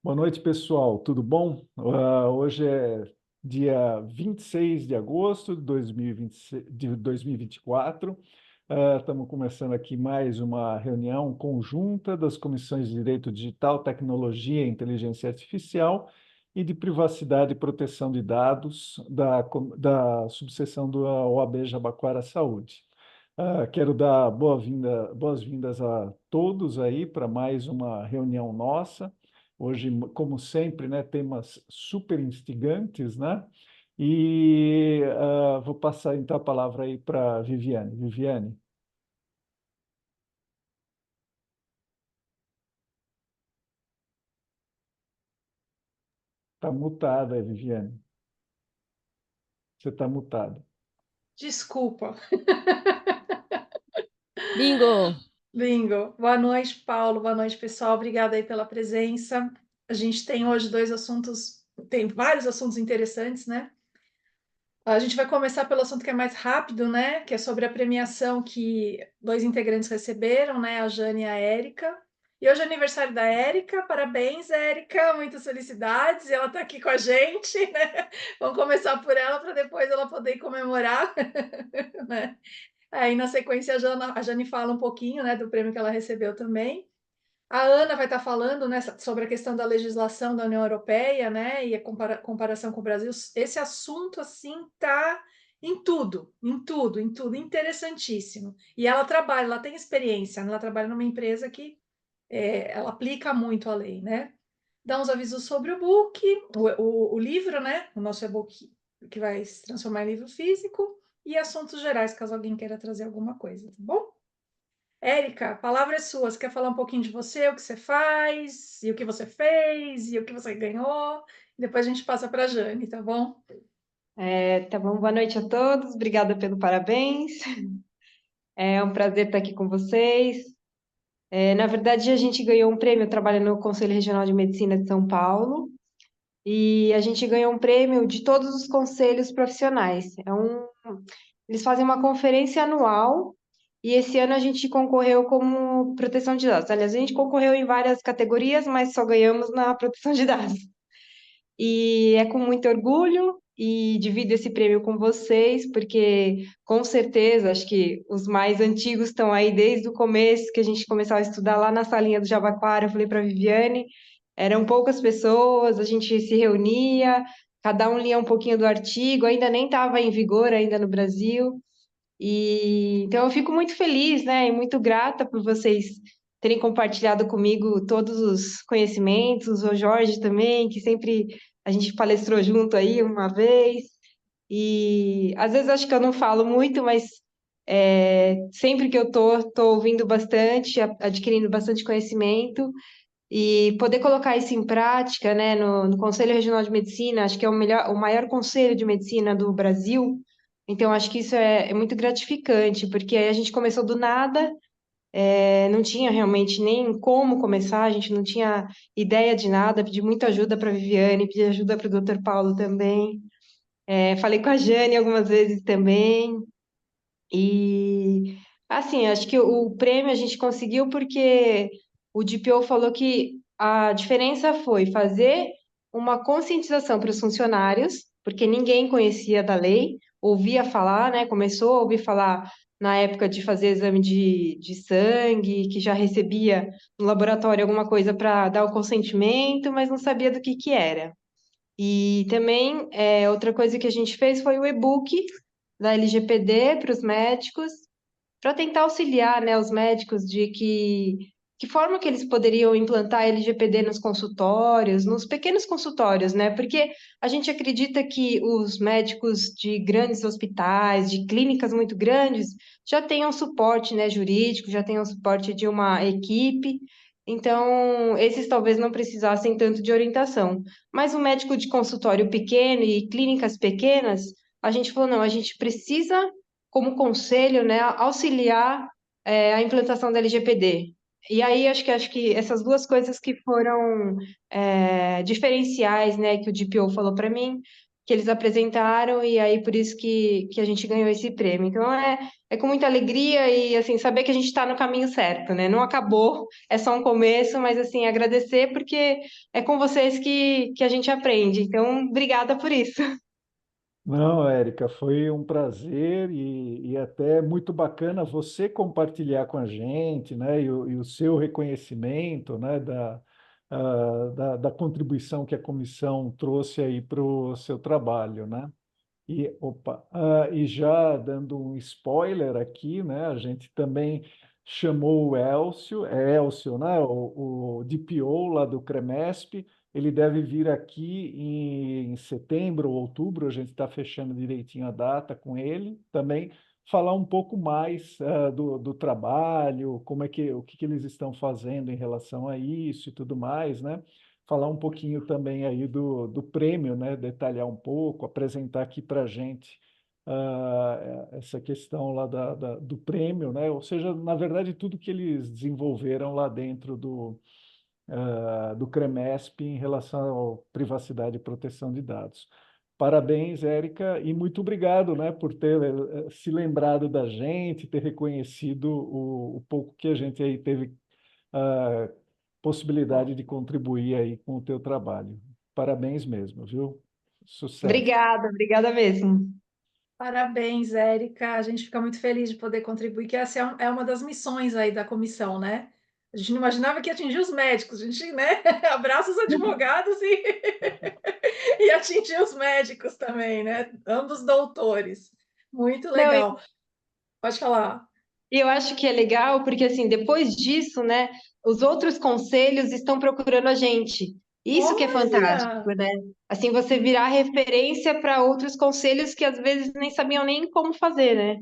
Boa noite, pessoal. Tudo bom? Hoje é dia 26 de agosto de 2026 de 2024. Estamos começando aqui mais uma reunião conjunta das comissões de Direito Digital, Tecnologia e Inteligência Artificial e de Privacidade e Proteção de Dados da subseção do OAB Jabaquara Saúde. Quero dar boas-vindas a todos aí para mais uma reunião nossa. Hoje, como sempre, né, temas super instigantes, né? E vou passar então a palavra aí para Viviane. Viviane, está mutada, Viviane. Você está mutada. Desculpa. Bingo! Bingo. Boa noite, Paulo. Boa noite, pessoal. Obrigada aí pela presença. A gente tem hoje tem vários assuntos interessantes, né? A gente vai começar pelo assunto que é mais rápido, né? Que é sobre a premiação que dois integrantes receberam, né? A Jane e a Érica. E hoje é aniversário da Érica. Parabéns, Érica. Muitas felicidades. Ela está aqui com a gente, né? Vamos começar por ela para depois ela poder comemorar, né? Aí, na sequência, a Jane fala um pouquinho, né, do prêmio que ela recebeu também. A Ana vai estar falando, né, sobre a questão da legislação da União Europeia, né, e a comparação com o Brasil. Esse assunto, assim, tá em tudo, em tudo, em tudo, interessantíssimo. E ela tem experiência, né, ela trabalha numa empresa que ela aplica muito a lei, né. Dá uns avisos sobre o book, o livro, né, o nosso e-book que vai se transformar em livro físico, e assuntos gerais, caso alguém queira trazer alguma coisa, tá bom? Érica, a palavra é sua. Você quer falar um pouquinho de você, o que você faz, e o que você fez, e o que você ganhou? Depois a gente passa para a Jane, tá bom? Tá bom, boa noite a todos, obrigada pelo parabéns. É um prazer estar aqui com vocês. Na verdade, a gente ganhou um prêmio, eu trabalho no Conselho Regional de Medicina de São Paulo, e a gente ganhou um prêmio de todos os conselhos profissionais. Eles fazem uma conferência anual, e esse ano a gente concorreu como proteção de dados. Aliás, a gente concorreu em várias categorias, mas só ganhamos na proteção de dados. E é com muito orgulho e divido esse prêmio com vocês, porque com certeza, acho que os mais antigos estão aí desde o começo, que a gente começava a estudar lá na salinha do Jabaquara. Eu falei para a Viviane, eram poucas pessoas, a gente se reunia, cada um lia um pouquinho do artigo, ainda nem estava em vigor ainda no Brasil. E então eu fico muito feliz, né, e muito grata por vocês terem compartilhado comigo todos os conhecimentos, o Jorge também, que sempre a gente palestrou junto aí uma vez. E às vezes acho que eu não falo muito, mas sempre que eu tô ouvindo bastante, adquirindo bastante conhecimento e poder colocar isso em prática, né, no Conselho Regional de Medicina, acho que é o maior conselho de medicina do Brasil. Então, acho que isso é muito gratificante, porque aí a gente começou do nada, não tinha realmente nem como começar, a gente não tinha ideia de nada, pedi muita ajuda para a Viviane, pedi ajuda para o Dr. Paulo também, falei com a Jane algumas vezes também, e assim, acho que o prêmio a gente conseguiu porque o DPO falou que a diferença foi fazer uma conscientização para os funcionários, porque ninguém conhecia da lei, ouvia falar, né? Começou a ouvir falar na época de fazer exame de sangue, que já recebia no laboratório alguma coisa para dar o consentimento, mas não sabia do que era. E também, outra coisa que a gente fez foi o e-book da LGPD para os médicos, para tentar auxiliar, né, os médicos de que forma que eles poderiam implantar a LGPD nos consultórios, nos pequenos consultórios, né? Porque a gente acredita que os médicos de grandes hospitais, de clínicas muito grandes, já têm um suporte, né, jurídico, já têm um suporte de uma equipe. Então, esses talvez não precisassem tanto de orientação. Mas o médico de consultório pequeno e clínicas pequenas, a gente falou, não, a gente precisa como conselho, né, auxiliar a implantação da LGPD. E aí acho que essas duas coisas que foram diferenciais, né, que o DPO falou para mim, que eles apresentaram, e aí por isso que a gente ganhou esse prêmio. Então é com muita alegria e assim, saber que a gente está no caminho certo, né? Não acabou, é só um começo, mas assim, agradecer porque é com vocês que a gente aprende. Então, obrigada por isso. Não, Érica, foi um prazer e até muito bacana você compartilhar com a gente, né, e o seu reconhecimento, né, da contribuição que a comissão trouxe aí para o seu trabalho, né? E já dando um spoiler aqui, né? A gente também chamou o Elcio, é Elcio, né? O DPO lá do CREMESP. Ele deve vir aqui em setembro ou outubro, a gente está fechando direitinho a data com ele, também falar um pouco mais do trabalho, como é que, o que, que eles estão fazendo em relação a isso e tudo mais, né? Falar um pouquinho também aí do prêmio, né? Detalhar um pouco, apresentar aqui para a gente essa questão lá do prêmio, né? Ou seja, na verdade, tudo que eles desenvolveram lá dentro do CREMESP em relação à privacidade e proteção de dados. Parabéns, Érica, e muito obrigado, né, por ter se lembrado da gente, ter reconhecido o pouco que a gente aí teve a possibilidade de contribuir aí com o teu trabalho. Parabéns mesmo, viu? Sucesso. Obrigada mesmo. Parabéns, Érica. A gente fica muito feliz de poder contribuir, que essa é uma das missões aí da comissão, né? A gente não imaginava que ia atingir os médicos, a gente, né? Abraça os advogados e atingir os médicos também, né? Ambos doutores. Muito Não, legal. Pode falar. e eu acho que é legal porque, assim, depois disso, né, os outros conselhos estão procurando a gente. Isso que é fantástico, Olha, né? Assim, você virar referência para outros conselhos que às vezes nem sabiam nem como fazer, né?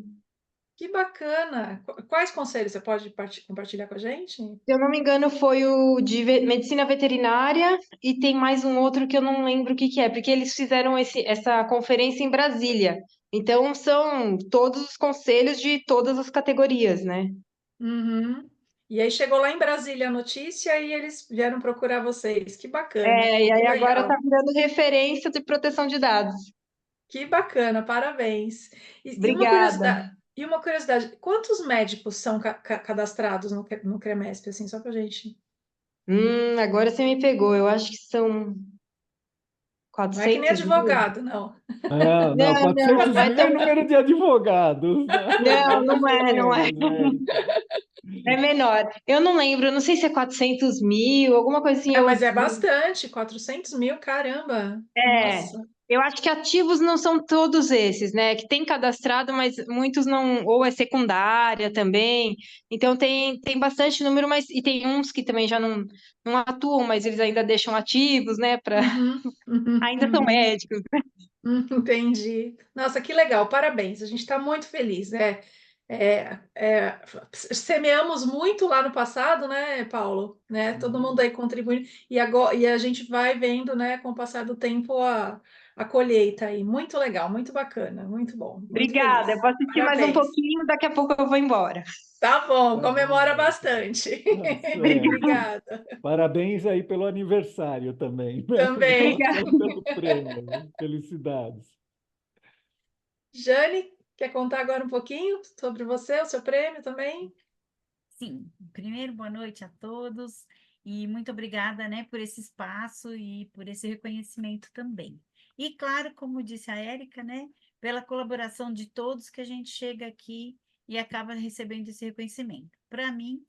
que bacana. Quais conselhos você pode compartilhar com a gente? Se eu não me engano, foi o de medicina veterinária e tem mais um outro que eu não lembro o que que é, porque eles fizeram essa conferência em Brasília. Então, são todos os conselhos de todas as categorias, né? Uhum. E aí chegou lá em Brasília a notícia e eles vieram procurar vocês. Que bacana, É, e que aí agora está legal. virando referência de proteção de dados. Que bacana, parabéns. Obrigada. E uma curiosidade, quantos médicos são cadastrados no CREMESP, assim, só pra gente. Agora você me pegou. Eu acho que são Não é que nem 400.000. advogado, não. Ah, não, Não, não, 400 não é mil é tão. número de advogados, né? Não, Mais não ou é, não é. menos, Érica. É menor. Eu não lembro, eu não sei se é 400.000, alguma coisa assim. É, mas é bastante, 400 mil, caramba. É, Nossa. eu acho que ativos não são todos esses, né? Que tem cadastrado, mas muitos não, ou é secundária também. Então tem bastante número, mas e tem uns que também já não atuam, mas eles ainda deixam ativos, né? Uhum, uhum, Ainda são uhum. médicos. Entendi. Nossa, que legal, parabéns. A gente está muito feliz, né? Semeamos muito lá no passado, né, Paulo? Né? Todo mundo Uhum. aí contribuindo e agora e a gente vai vendo, né, com o passar do tempo a colheita aí. Muito legal, muito bacana, muito bom, muito Obrigada. Eu feliz. posso assistir mais um Parabéns. pouquinho, daqui a pouco eu vou embora. Tá bom, Tá bom, comemora Érica. bastante. Tá certo. Obrigada. Parabéns aí pelo aniversário também, né? Não Também. só pelo prêmio. Felicidades. Jane, quer contar agora um pouquinho sobre você, o seu prêmio também? Sim, primeiro, boa noite a todos e muito obrigada, né, por esse espaço e por esse reconhecimento também. E claro, como disse a Érica, né, pela colaboração de todos que a gente chega aqui e acaba recebendo esse reconhecimento. Para mim,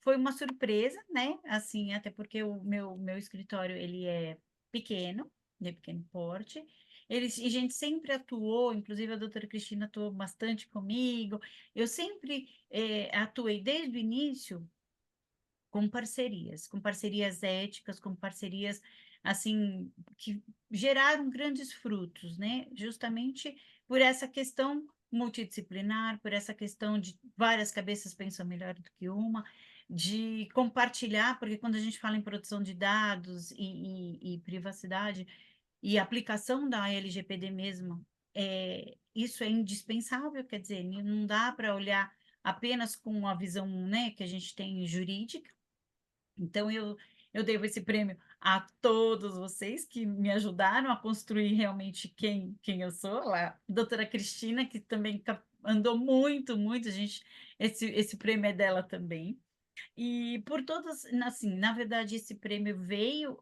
foi uma surpresa, né, assim, até porque o meu escritório, ele é pequeno, de pequeno porte, e a gente sempre atuou, inclusive a doutora Cristina atuou bastante comigo, eu sempre atuei desde o início com parcerias éticas, com parcerias assim que geraram grandes frutos, né? Justamente por essa questão multidisciplinar, por essa questão de várias cabeças pensam melhor do que uma, de compartilhar, porque quando a gente fala em proteção de dados e privacidade e aplicação da LGPD mesmo, isso é indispensável, quer dizer, não dá para olhar apenas com a visão, né, que a gente tem jurídica. Então, eu devo esse prêmio a todos vocês que me ajudaram a construir realmente quem eu sou, a doutora Cristina, que também andou muito, muito, esse prêmio é dela também. E por todas, assim, na verdade, esse prêmio veio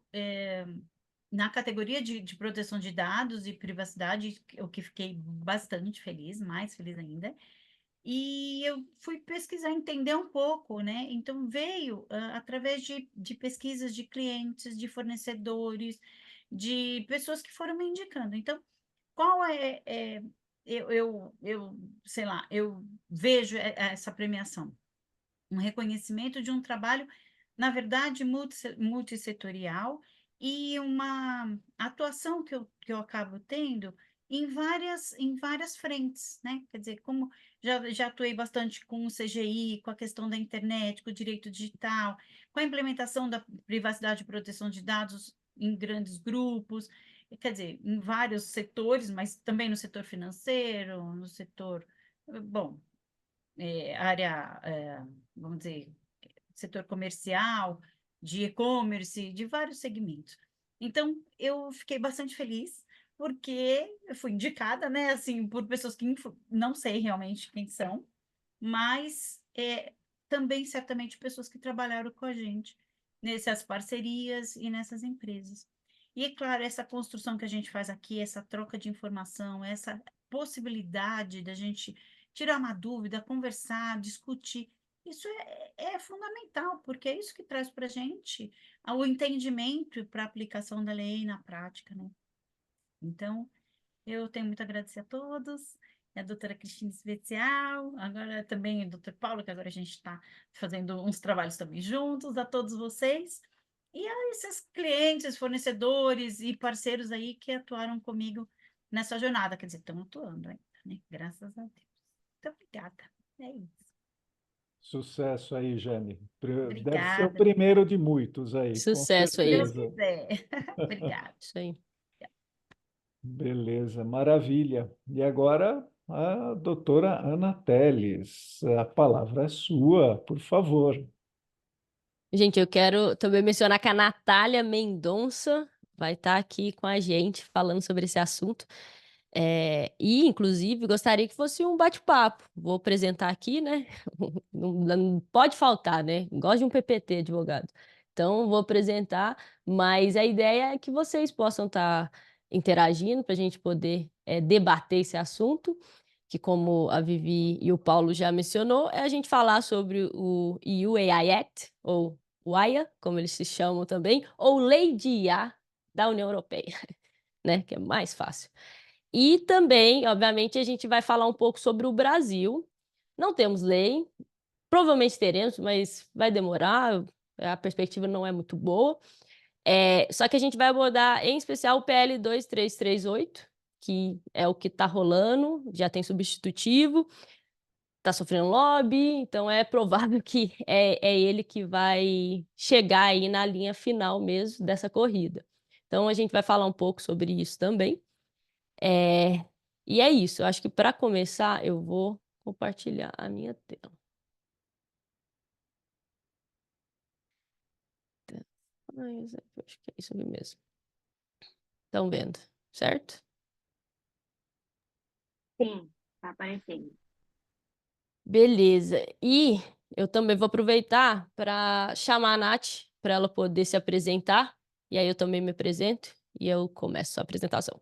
na categoria de proteção de dados e privacidade, o que fiquei bastante feliz, mais feliz ainda. E eu fui pesquisar, entender um pouco, né? Então, veio através de pesquisas de clientes, de fornecedores, de pessoas que foram me indicando. Então, qual sei lá, eu vejo essa premiação, um reconhecimento de um trabalho, na verdade, multissetorial e uma atuação que eu acabo tendo em várias frentes, né? Quer dizer, como já atuei bastante com o CGI, com a questão da internet, com o direito digital, com a implementação da privacidade e proteção de dados em grandes grupos, quer dizer, em vários setores, mas também no setor financeiro, no setor, bom, área, vamos dizer, setor comercial, de e-commerce, de vários segmentos. Então, eu fiquei bastante feliz, porque eu fui indicada, né, assim, por pessoas que não sei realmente quem são, mas também, certamente, pessoas que trabalharam com a gente nessas parcerias e nessas empresas. E, é claro, essa construção que a gente faz aqui, essa troca de informação, essa possibilidade da gente tirar uma dúvida, conversar, discutir, isso é fundamental, porque é isso que traz para a gente o entendimento para a aplicação da lei na prática, né? Então, eu tenho muito a agradecer a todos, a doutora Cristina em especial, agora também o doutor Paulo, que agora a gente está fazendo uns trabalhos também juntos, a todos vocês, e a esses clientes, fornecedores e parceiros aí que atuaram comigo nessa jornada, quer dizer, estão atuando ainda, né? Graças a Deus. Muito obrigada. É isso. Sucesso aí, Jane. Deve ser o Obrigada. primeiro de muitos aí, com Sucesso Se aí. Deus certeza. quiser. Obrigada. Isso aí. Beleza, maravilha. E agora a doutora Ana Telles. A palavra é sua, por favor. Gente, eu quero também mencionar que a Natália Mendonça vai estar aqui com a gente falando sobre esse assunto. E, inclusive, gostaria que fosse um bate-papo. Vou apresentar aqui, né? Não pode faltar, né? Gosto de um PPT, advogado. Então, vou apresentar, mas a ideia é que vocês possam estar interagindo para a gente poder debater esse assunto, que, como a Vivi e o Paulo já mencionou, é a gente falar sobre o EU AI Act, ou o AIA, como eles se chamam também, ou Lei de IA da União Europeia, né? Que é mais fácil. E também, obviamente, a gente vai falar um pouco sobre o Brasil. Não temos lei, provavelmente teremos, mas vai demorar, a perspectiva não é muito boa. Só que a gente vai abordar, em especial, o PL 2338, que é o que está rolando, já tem substitutivo, está sofrendo lobby, então é provável que é ele que vai chegar aí na linha final mesmo dessa corrida. Então, a gente vai falar um pouco sobre isso também. E é isso, eu acho que para começar eu vou compartilhar a minha tela. Eu acho que é isso mesmo. Estão vendo, certo? Sim, tá aparecendo. Beleza. E eu também vou aproveitar para chamar a Nath para ela poder se apresentar. E aí eu também me apresento e eu começo a apresentação.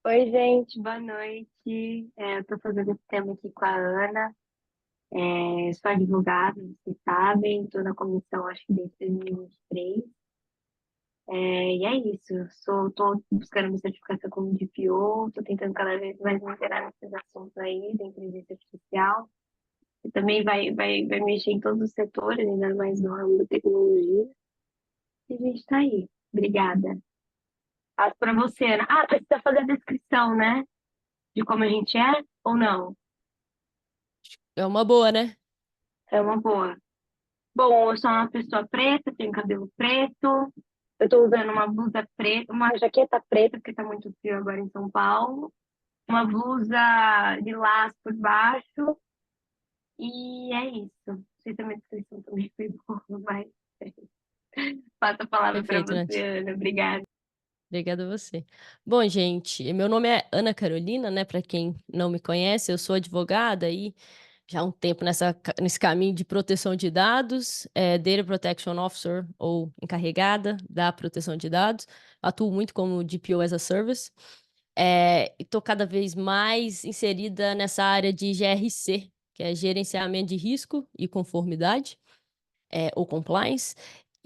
Oi, gente, boa noite. Eu tô fazendo esse tema aqui com a Ana. Sou advogada, vocês sabem, estou na comissão, acho que desde 2023. E é isso, tô buscando minha certificação como DPO, estou tentando cada vez mais me inteirar nesses assuntos aí da inteligência artificial. E também vai mexer em todos os setores, ainda mais no ramo da tecnologia. E a gente está aí. Obrigada. Passo para você, Ana. Ah, precisa fazer a descrição, né? De como a gente é ou não? É uma boa, né? É uma boa. Bom, eu sou uma pessoa preta, tenho cabelo preto. Eu estou usando uma blusa preta, uma jaqueta preta, porque está muito frio agora em São Paulo. Uma blusa lilás por baixo. E é isso. Não sei se a minha descrição também foi boa, mas Passo a palavra para Perfeito, Nath. você, Ana. Obrigada. Obrigada a você. Bom, gente, meu nome é Ana Carolina, né? Para quem não me conhece, eu sou advogada e já há um tempo nesse caminho de proteção de dados, Data Protection Officer ou encarregada da proteção de dados. Atuo muito como DPO as a Service. E estou cada vez mais inserida nessa área de GRC, que é Gerenciamento de Risco e Conformidade, ou Compliance.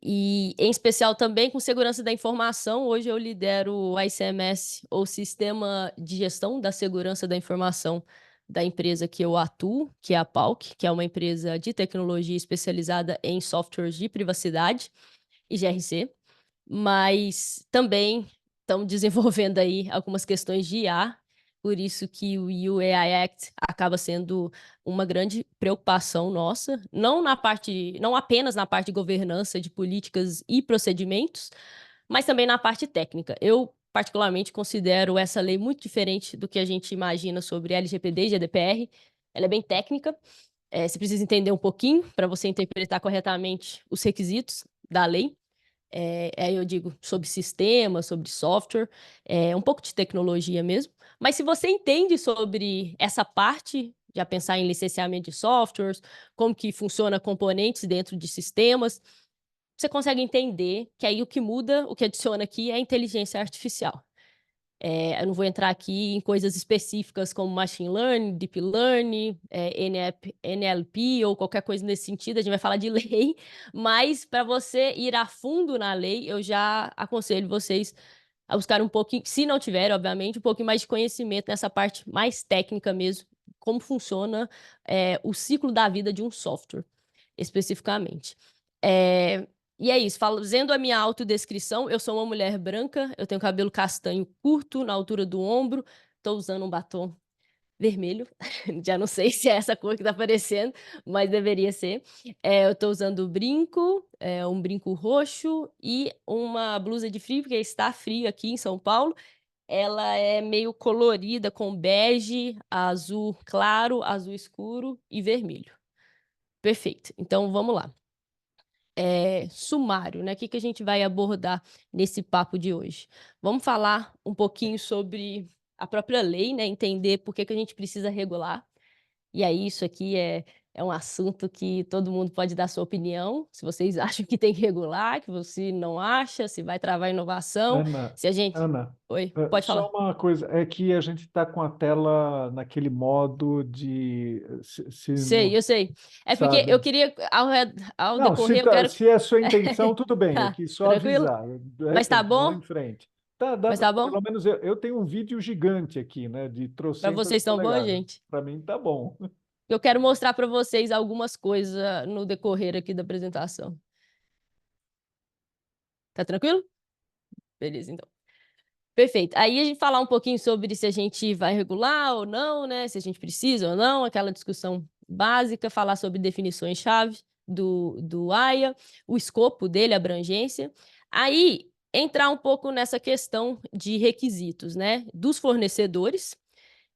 E, em especial, também com segurança da informação. Hoje eu lidero o ICMS, ou Sistema de Gestão da Segurança da Informação da empresa que eu atuo, que é a PALC, que é uma empresa de tecnologia especializada em softwares de privacidade e GRC, mas também estão desenvolvendo aí algumas questões de IA, por isso que o EU AI Act acaba sendo uma grande preocupação nossa, não apenas na parte de governança de políticas e procedimentos, mas também na parte técnica. Eu, particularmente, considero essa lei muito diferente do que a gente imagina sobre LGPD e GDPR. Ela é bem técnica, você precisa entender um pouquinho para você interpretar corretamente os requisitos da lei. Aí eu digo sobre sistema, sobre software, um pouco de tecnologia mesmo. Mas se você entende sobre essa parte, já pensar em licenciamento de softwares, como que funciona componentes dentro de sistemas, você consegue entender que aí o que muda, o que adiciona aqui é a inteligência artificial. Eu não vou entrar aqui em coisas específicas como machine learning, deep learning, NLP ou qualquer coisa nesse sentido, a gente vai falar de lei, mas para você ir a fundo na lei, eu já aconselho vocês a buscar um pouquinho, se não tiver, obviamente, um pouquinho mais de conhecimento nessa parte mais técnica mesmo, como funciona o ciclo da vida de um software, especificamente. E é isso, fazendo a minha autodescrição, eu sou uma mulher branca, eu tenho cabelo castanho curto, na altura do ombro, estou usando um batom vermelho, já não sei se é essa cor que está aparecendo, mas deveria ser. Eu estou usando brinco, um brinco roxo e uma blusa de frio, porque está frio aqui em São Paulo. Ela é meio colorida, com bege, azul claro, azul escuro e vermelho. Perfeito, então vamos lá. Sumário, né? O que a gente vai abordar nesse papo de hoje? Vamos falar um pouquinho sobre a própria lei, né? Entender por que a gente precisa regular. E aí, isso aqui é um assunto que todo mundo pode dar sua opinião. Se vocês acham que tem que regular, que você não acha, se vai travar inovação, Ana, se a gente. Ana, Oi, pode só falar. uma coisa, é que a gente está com a tela naquele modo de, se Sei, não, eu sei. É porque eu sabe? queria, ao Não, decorrer, eu quero. se é a sua intenção, tudo bem, Tá, aqui só tranquilo? avisar, de Mas tá repente, vamos bom? em frente. Tá, dá, Mas tá bom? pelo menos eu tenho um vídeo gigante aqui, né, de Para trocentas vocês estão bom, polegadas. gente? Para mim tá bom. Eu quero mostrar para vocês algumas coisas no decorrer aqui da apresentação. Tá tranquilo? Beleza, então. Perfeito. Aí a gente falar um pouquinho sobre se a gente vai regular ou não, né? Se a gente precisa ou não, aquela discussão básica, falar sobre definições-chave do AIA, o escopo dele, a abrangência. Aí entrar um pouco nessa questão de requisitos, né? Dos fornecedores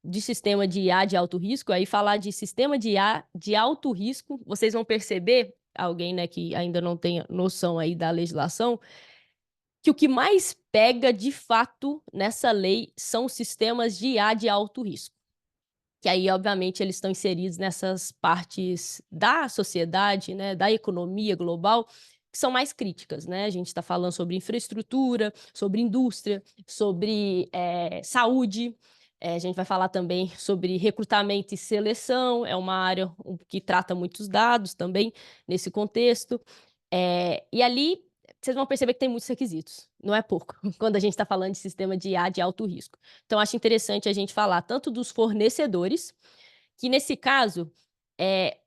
de sistema de IA de alto risco, aí falar de sistema de IA de alto risco, vocês vão perceber, alguém, né, que ainda não tem noção aí da legislação, que o que mais pega de fato nessa lei são os sistemas de IA de alto risco. Que aí, obviamente, eles estão inseridos nessas partes da sociedade, né, da economia global, que são mais críticas, né? A gente está falando sobre infraestrutura, sobre indústria, sobre saúde. A gente vai falar também sobre recrutamento e seleção, é uma área que trata muitos dados também nesse contexto. E ali vocês vão perceber que tem muitos requisitos, não é pouco, quando a gente está falando de sistema de IA de alto risco. Então, acho interessante a gente falar tanto dos fornecedores, que nesse caso,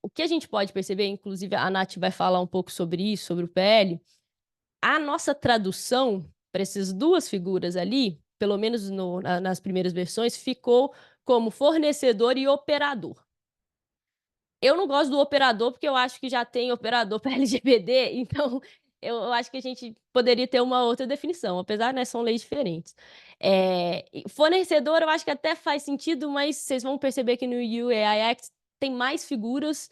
o que a gente pode perceber, inclusive a Nath vai falar um pouco sobre isso, sobre o PL, a nossa tradução para essas duas figuras ali, pelo menos nas primeiras versões, ficou como fornecedor e operador. Eu não gosto do operador porque eu acho que já tem operador para LGPD, então eu acho que a gente poderia ter uma outra definição, apesar, né, são leis diferentes. Fornecedor eu acho que até faz sentido, mas vocês vão perceber que no EU AI Act tem mais figuras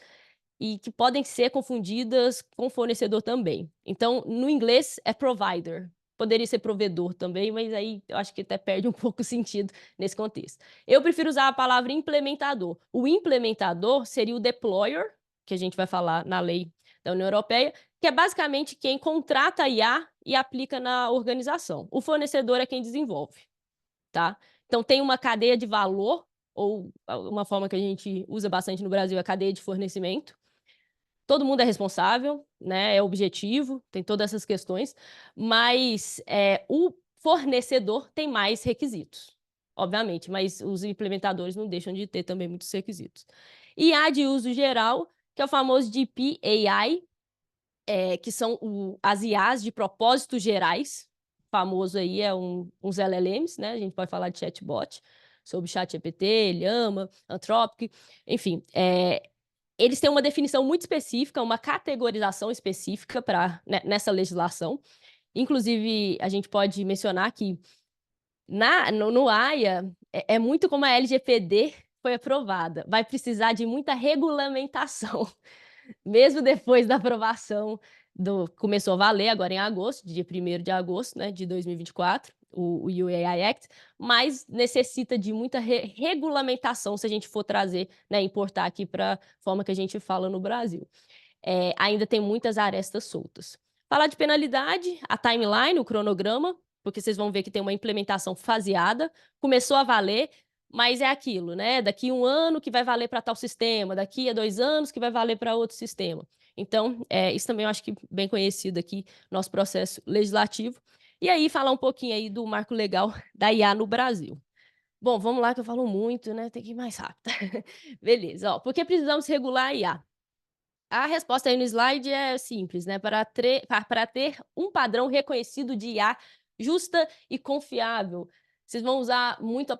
e que podem ser confundidas com fornecedor também. Então, no inglês é provider, poderia ser provedor também, mas aí eu acho que até perde um pouco o sentido nesse contexto. Eu prefiro usar a palavra implementador. O implementador seria o deployer, que a gente vai falar na lei da União Europeia, que é basicamente quem contrata a IA e aplica na organização. O fornecedor é quem desenvolve, tá? Então, tem uma cadeia de valor, ou uma forma que a gente usa bastante no Brasil é a cadeia de fornecimento. Todo mundo é responsável, né? É objetivo, tem todas essas questões, mas o fornecedor tem mais requisitos, obviamente, mas os implementadores não deixam de ter também muitos requisitos. IA de uso geral, que é o famoso DPAI, que são as IAs de propósitos gerais, famoso aí é uns LLMs, né? A gente pode falar de chatbot, sobre ChatGPT, Llama, Anthropic, enfim, eles têm uma definição muito específica, uma categorização específica nessa legislação. Inclusive, a gente pode mencionar que no AIA é muito como a LGPD foi aprovada, vai precisar de muita regulamentação. Mesmo depois da aprovação começou a valer agora em agosto, dia 1º de agosto, né, de 2024, o UAI Act, mas necessita de muita regulamentação se a gente for trazer, né, importar aqui para a forma que a gente fala no Brasil. Ainda tem muitas arestas soltas. Falar de penalidade, a timeline, o cronograma, porque vocês vão ver que tem uma implementação faseada, começou a valer, mas é aquilo, né? Daqui 1 ano que vai valer para tal sistema, daqui a 2 anos que vai valer para outro sistema. Então, isso também eu acho que bem conhecido aqui, nosso processo legislativo. E aí, falar um pouquinho aí do marco legal da IA no Brasil. Bom, vamos lá que eu falo muito, né? Tem que ir mais rápido. Beleza, ó. Por que precisamos regular a IA? A resposta aí no slide é simples, né? Para ter um padrão reconhecido de IA justa e confiável. Vocês vão usar muito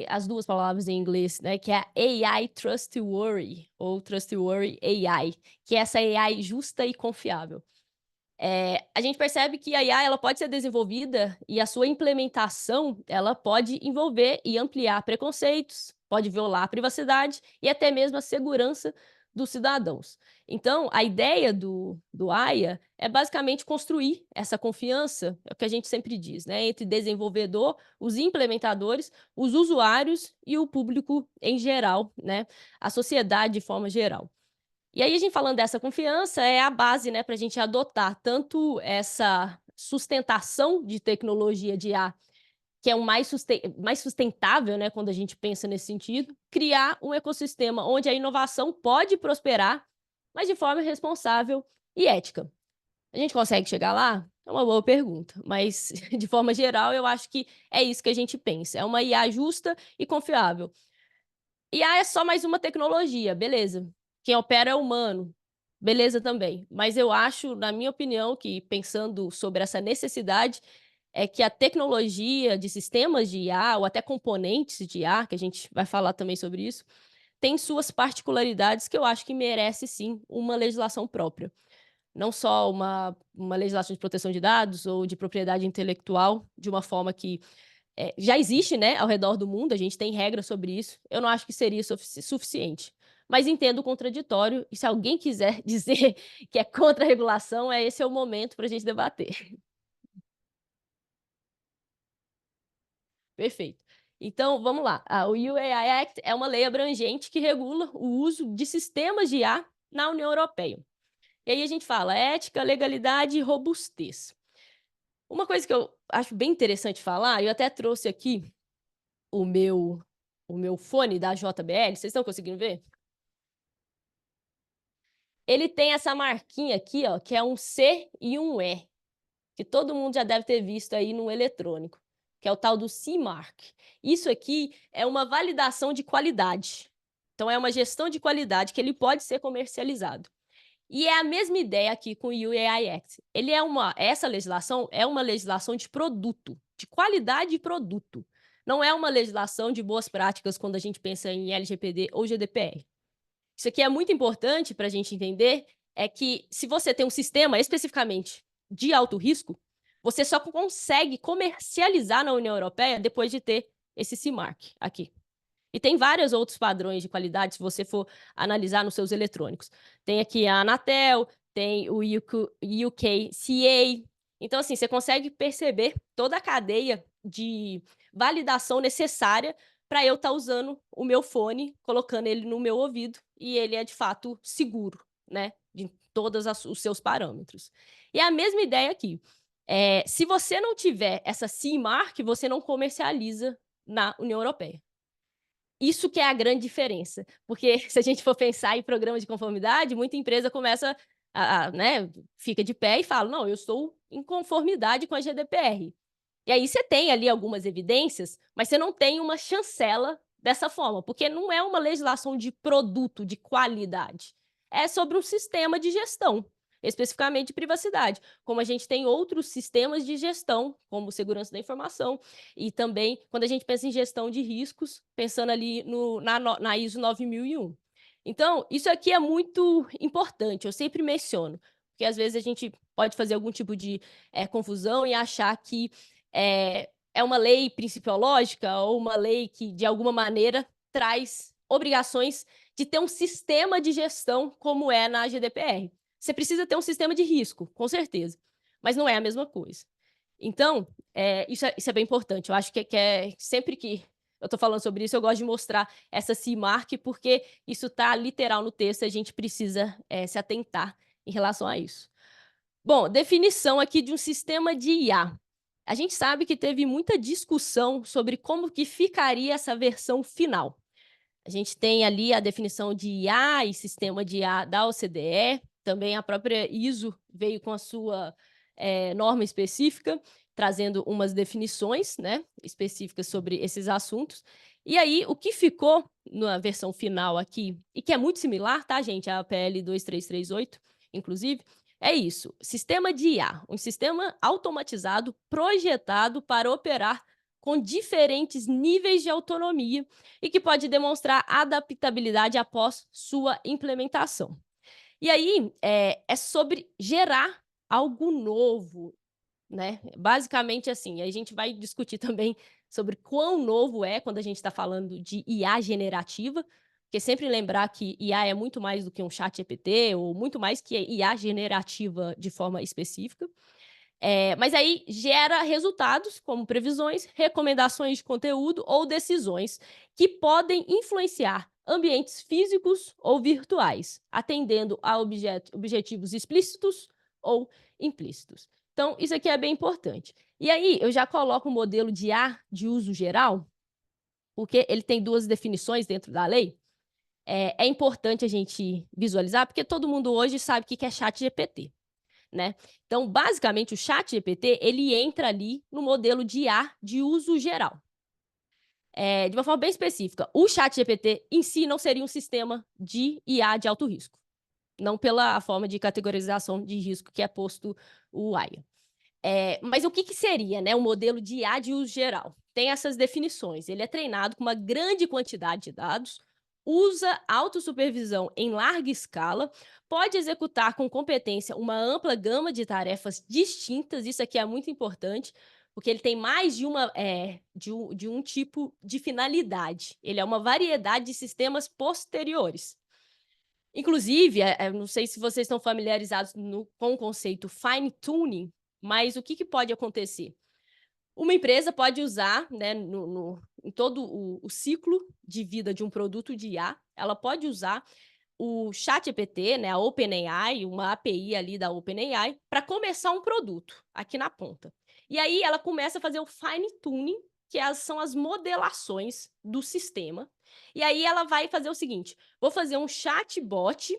as duas palavras em inglês, né? Que é AI Trustworthy, ou Trustworthy AI, que é essa AI justa e confiável. A gente percebe que a IA ela pode ser desenvolvida e a sua implementação ela pode envolver e ampliar preconceitos, pode violar a privacidade e até mesmo a segurança dos cidadãos. Então, a ideia do AIA é basicamente construir essa confiança, é o que a gente sempre diz, né, entre desenvolvedor, os implementadores, os usuários e o público em geral, né, a sociedade de forma geral. E aí, a gente falando dessa confiança, é a base, né, para a gente adotar tanto essa sustentação de tecnologia de IA, que é o mais sustentável, né, quando a gente pensa nesse sentido, criar um ecossistema onde a inovação pode prosperar, mas de forma responsável e ética. A gente consegue chegar lá? É uma boa pergunta, mas de forma geral eu acho que é isso que a gente pensa, é uma IA justa e confiável. IA é só mais uma tecnologia, beleza. Quem opera é humano, beleza também. Mas eu acho, na minha opinião, que pensando sobre essa necessidade, é que a tecnologia de sistemas de IA, ou até componentes de IA, que a gente vai falar também sobre isso, tem suas particularidades que eu acho que merece, sim, uma legislação própria. Não só uma legislação de proteção de dados ou de propriedade intelectual, de uma forma que já existe, né, ao redor do mundo, a gente tem regras sobre isso, eu não acho que seria suficiente. Mas entendo o contraditório, e se alguém quiser dizer que é contra a regulação, esse é o momento para a gente debater. Perfeito. Então, vamos lá. O UAI Act é uma lei abrangente que regula o uso de sistemas de IA na União Europeia. E aí a gente fala ética, legalidade e robustez. Uma coisa que eu acho bem interessante falar, eu até trouxe aqui o meu fone da JBL, vocês estão conseguindo ver? Ele tem essa marquinha aqui, ó, que é um C e um E, que todo mundo já deve ter visto aí no eletrônico, que é o tal do CE Mark. Isso aqui é uma validação de qualidade. Então, é uma gestão de qualidade que ele pode ser comercializado. E é a mesma ideia aqui com o UAI Act. Essa legislação é uma legislação de produto, de qualidade de produto. Não é uma legislação de boas práticas quando a gente pensa em LGPD ou GDPR. Isso aqui é muito importante para a gente entender, é que se você tem um sistema especificamente de alto risco, você só consegue comercializar na União Europeia depois de ter esse CE Mark aqui. E tem vários outros padrões de qualidade, se você for analisar nos seus eletrônicos. Tem aqui a Anatel, tem o UKCA. Então, assim, você consegue perceber toda a cadeia de validação necessária para eu estar usando o meu fone, colocando ele no meu ouvido, e ele é, de fato, seguro, né? De todos os seus parâmetros. E é a mesma ideia aqui. Se você não tiver essa CE Mark, você não comercializa na União Europeia. Isso que é a grande diferença, porque se a gente for pensar em programa de conformidade, muita empresa começa né, fica de pé e fala, não, eu estou em conformidade com a GDPR. E aí você tem ali algumas evidências, mas você não tem uma chancela dessa forma, porque não é uma legislação de produto, de qualidade. É sobre um sistema de gestão, especificamente de privacidade, como a gente tem outros sistemas de gestão, como segurança da informação, e também quando a gente pensa em gestão de riscos, pensando ali na ISO 9001. Então, isso aqui é muito importante, eu sempre menciono, porque às vezes a gente pode fazer algum tipo de confusão e achar que é uma lei principiológica ou uma lei que, de alguma maneira, traz obrigações de ter um sistema de gestão como é na GDPR. Você precisa ter um sistema de risco, com certeza, mas não é a mesma coisa. Então, isso é bem importante. Eu acho que sempre que eu estou falando sobre isso, eu gosto de mostrar essa CE Mark, porque isso está literal no texto e a gente precisa se atentar em relação a isso. Bom, definição aqui de um sistema de IA. A gente sabe que teve muita discussão sobre como que ficaria essa versão final. A gente tem ali a definição de IA e sistema de IA da OCDE, também a própria ISO veio com a sua norma específica, trazendo umas definições, né, específicas sobre esses assuntos. E aí, o que ficou na versão final aqui, e que é muito similar, tá, gente, à PL 2338, inclusive, é isso, sistema de IA, um sistema automatizado projetado para operar com diferentes níveis de autonomia e que pode demonstrar adaptabilidade após sua implementação. E aí, é sobre gerar algo novo, né? Basicamente assim, a gente vai discutir também sobre quão novo é quando a gente está falando de IA generativa, porque sempre lembrar que IA é muito mais do que um chat GPT, ou muito mais que IA generativa de forma específica. Mas aí gera resultados, como previsões, recomendações de conteúdo ou decisões que podem influenciar ambientes físicos ou virtuais, atendendo a objetivos explícitos ou implícitos. Então, isso aqui é bem importante. E aí, eu já coloco o modelo de IA de uso geral, porque ele tem duas definições dentro da lei. É importante a gente visualizar, porque todo mundo hoje sabe o que é chat GPT. Né? Então, basicamente, o ChatGPT ele entra ali no modelo de IA de uso geral. De uma forma bem específica, o ChatGPT em si não seria um sistema de IA de alto risco, não pela forma de categorização de risco que é posto o AIA. Mas o que seria, né, um modelo de IA de uso geral? Tem essas definições. Ele é treinado com uma grande quantidade de dados, usa autossupervisão em larga escala, pode executar com competência uma ampla gama de tarefas distintas, isso aqui é muito importante, porque ele tem mais de um tipo de finalidade. Ele é uma variedade de sistemas posteriores. Inclusive, não sei se vocês estão familiarizados com o conceito fine tuning, mas o que pode acontecer? Uma empresa pode usar, né, em todo o ciclo de vida de um produto de IA, ela pode usar o ChatGPT, né, a OpenAI, uma API ali da OpenAI, para começar um produto aqui na ponta. E aí ela começa a fazer o fine tuning, que são as modelações do sistema. E aí ela vai fazer o seguinte: vou fazer um chatbot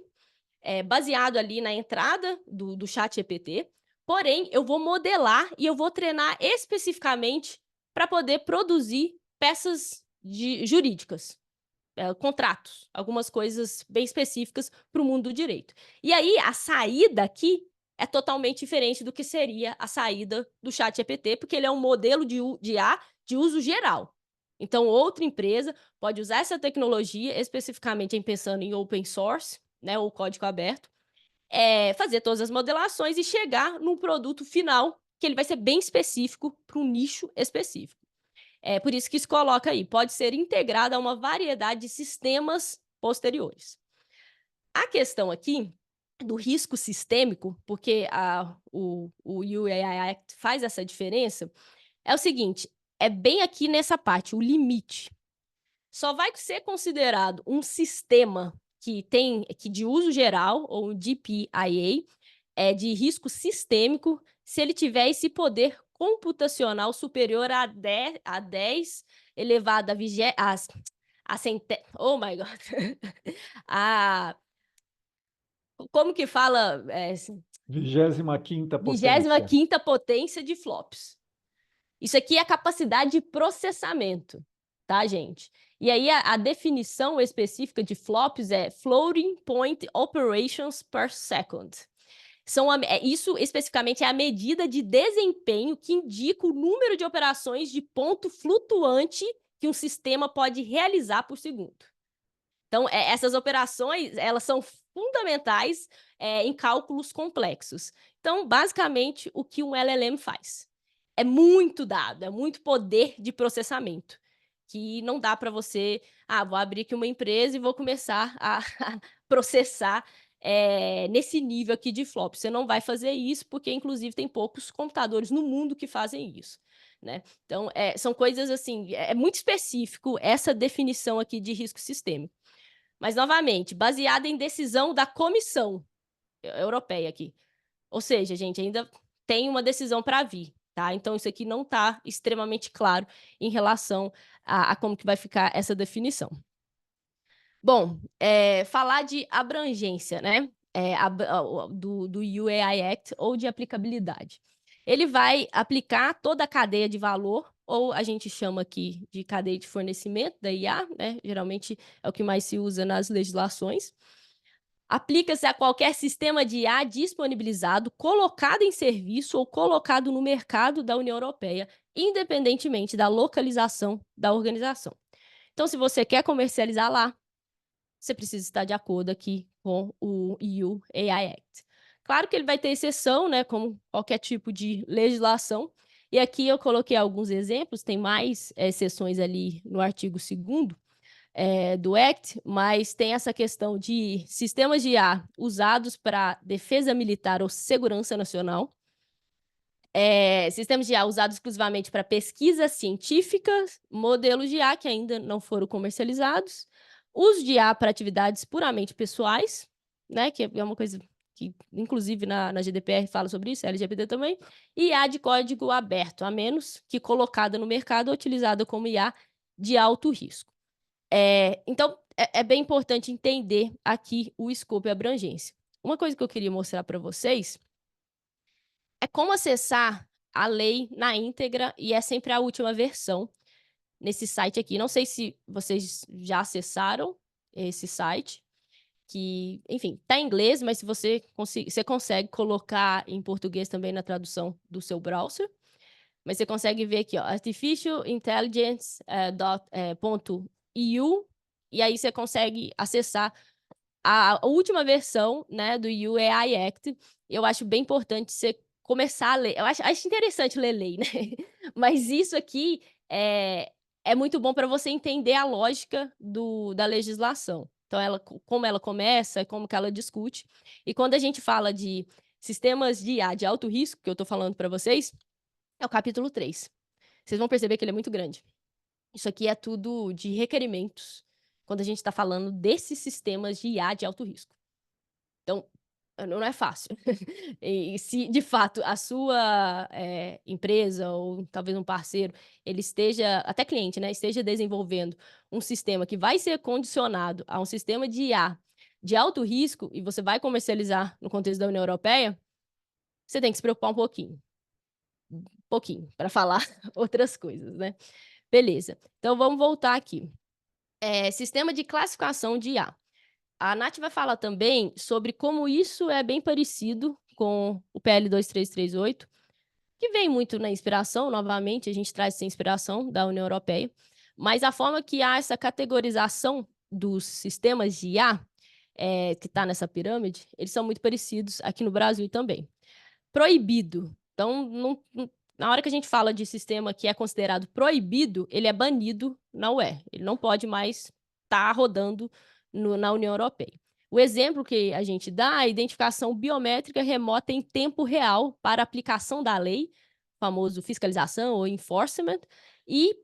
baseado ali na entrada do ChatGPT, porém, eu vou modelar e eu vou treinar especificamente para poder produzir peças jurídicas, contratos, algumas coisas bem específicas para o mundo do direito. E aí, a saída aqui é totalmente diferente do que seria a saída do ChatGPT, porque ele é um modelo de IA de uso geral. Então, outra empresa pode usar essa tecnologia, especificamente pensando em open source, né, ou código aberto, fazer todas as modelações e chegar num produto final que ele vai ser bem específico para um nicho específico. É por isso que isso coloca aí, pode ser integrada a uma variedade de sistemas posteriores. A questão aqui do risco sistêmico, porque o UAI Act faz essa diferença, é o seguinte, é bem aqui nessa parte, o limite. Só vai ser considerado um sistema que de uso geral, ou DPIA, de risco sistêmico, se ele tiver esse poder computacional superior a 10 elevado a centésima. Oh my God! Como que fala? 25ª potência. 25ª potência de flops. Isso aqui é a capacidade de processamento, tá, gente? E aí a definição específica de flops é Floating Point Operations per Second. Isso especificamente é a medida de desempenho que indica o número de operações de ponto flutuante que um sistema pode realizar por segundo. Então, essas operações, elas são fundamentais em cálculos complexos. Então, basicamente, o que um LLM faz? É muito dado, é muito poder de processamento, que não dá para você, vou abrir aqui uma empresa e vou começar a processar nesse nível aqui de flop. Você não vai fazer isso, porque, inclusive, tem poucos computadores no mundo que fazem isso, né? Então, são coisas assim, é muito específico essa definição aqui de risco sistêmico. Mas, novamente, baseada em decisão da Comissão Europeia aqui. Ou seja, gente, ainda tem uma decisão para vir, tá? Então, isso aqui não está extremamente claro em relação a como que vai ficar essa definição. Bom, falar de abrangência, né? Do UAI Act ou de aplicabilidade. Ele vai aplicar toda a cadeia de valor, ou a gente chama aqui de cadeia de fornecimento da IA, né? Geralmente é o que mais se usa nas legislações. Aplica-se a qualquer sistema de IA disponibilizado, colocado em serviço ou colocado no mercado da União Europeia, independentemente da localização da organização. Então, se você quer comercializar lá, você precisa estar de acordo aqui com o EU AI Act. Claro que ele vai ter exceção, né, como qualquer tipo de legislação, e aqui eu coloquei alguns exemplos, tem mais exceções ali no artigo 2º do Act, mas tem essa questão de sistemas de IA usados para defesa militar ou segurança nacional, sistemas de IA usados exclusivamente para pesquisas científicas, modelos de IA que ainda não foram comercializados, uso de IA para atividades puramente pessoais, né, que é uma coisa que, inclusive, na GDPR fala sobre isso, LGPD também, e IA de código aberto, a menos que colocada no mercado ou utilizada como IA de alto risco. Então, é bem importante entender aqui o escopo e a abrangência. Uma coisa que eu queria mostrar para vocês é como acessar a lei na íntegra, e é sempre a última versão nesse site aqui. Não sei se vocês já acessaram esse site, que, enfim, está em inglês, mas se você consegue colocar em português também na tradução do seu browser. Mas você consegue ver aqui, ó, artificialintelligence.eu, e aí você consegue acessar a última versão, né, do UAI Act. Eu acho bem importante você começar a ler. Eu acho interessante ler lei, né? Mas isso aqui é muito bom para você entender a lógica da legislação. Então, como ela começa, como que ela discute. E quando a gente fala de sistemas de IA de alto risco, que eu estou falando para vocês, é o capítulo 3. Vocês vão perceber que ele é muito grande. Isso aqui é tudo de requerimentos, quando a gente está falando desses sistemas de IA de alto risco. Então, não é fácil. E se, de fato, a sua empresa ou talvez um parceiro, ele esteja, até cliente, né, esteja desenvolvendo um sistema que vai ser condicionado a um sistema de IA de alto risco e você vai comercializar no contexto da União Europeia, você tem que se preocupar um pouquinho, para falar outras coisas, né? Beleza. Então, vamos voltar aqui. Sistema de classificação de IA. A Nath vai falar também sobre como isso é bem parecido com o PL 2338, que vem muito na inspiração, novamente, a gente traz essa inspiração da União Europeia, mas a forma que há essa categorização dos sistemas de IA, que está nessa pirâmide, eles são muito parecidos aqui no Brasil também. Proibido. Então, na hora que a gente fala de sistema que é considerado proibido, ele é banido na UE. Ele não pode mais estar rodando na União Europeia. O exemplo que a gente dá é a identificação biométrica remota em tempo real para aplicação da lei, famoso fiscalização ou enforcement, e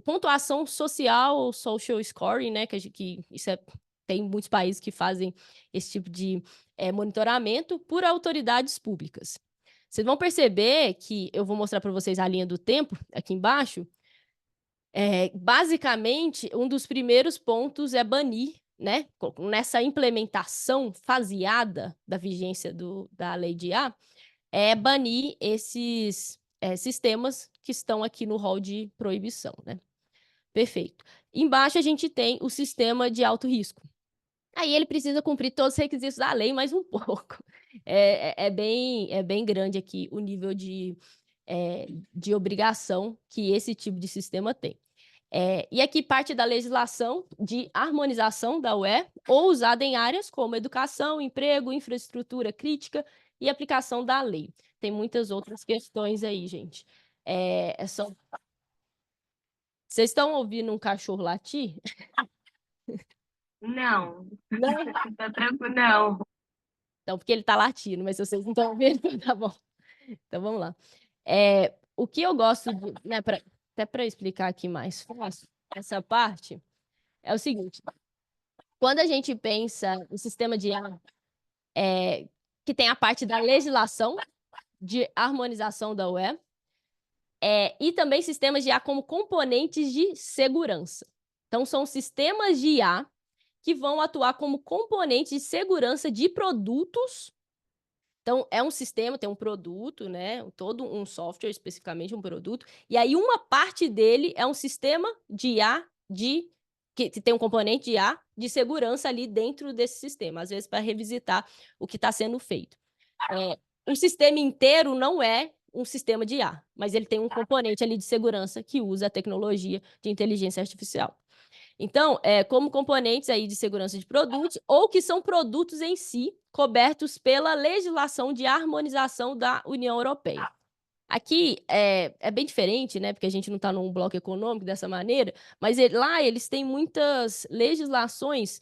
pontuação social, social scoring, né, que isso tem muitos países que fazem esse tipo de monitoramento por autoridades públicas. Vocês vão perceber que eu vou mostrar para vocês a linha do tempo aqui embaixo. Basicamente, um dos primeiros pontos é banir, né, nessa implementação faseada da vigência da lei de IA, é banir esses sistemas que estão aqui no rol de proibição, né? Perfeito. Embaixo a gente tem o sistema de alto risco. Aí ele precisa cumprir todos os requisitos da lei, mais um pouco. É bem grande aqui o nível de obrigação que esse tipo de sistema tem. E aqui parte da legislação de harmonização da UE, ou usada em áreas como educação, emprego, infraestrutura crítica e aplicação da lei. Tem muitas outras questões aí, gente. Vocês estão ouvindo um cachorro latir? Não, Não? tá tranquilo, não. Então, porque ele está latindo, mas se vocês não estão ouvindo, então tá bom. Então, vamos lá. O que eu gosto, né, até para explicar aqui mais fácil, essa parte, é o seguinte. Quando a gente pensa no sistema de IA, que tem a parte da legislação de harmonização da UE, e também sistemas de IA como componentes de segurança. Então, são sistemas de IA que vão atuar como componentes de segurança de produtos. Então, é um sistema, tem um produto, né? Todo um software, especificamente um produto. E aí, uma parte dele é um sistema de IA que tem um componente de IA de segurança ali dentro desse sistema, às vezes para revisitar o que está sendo feito. Um sistema inteiro não é um sistema de IA, mas ele tem um componente ali de segurança que usa a tecnologia de inteligência artificial. Então, como componentes aí de segurança de produtos, ou que são produtos em si, cobertos pela legislação de harmonização da União Europeia. Aqui é bem diferente, né? Porque a gente não está num bloco econômico dessa maneira, mas lá eles têm muitas legislações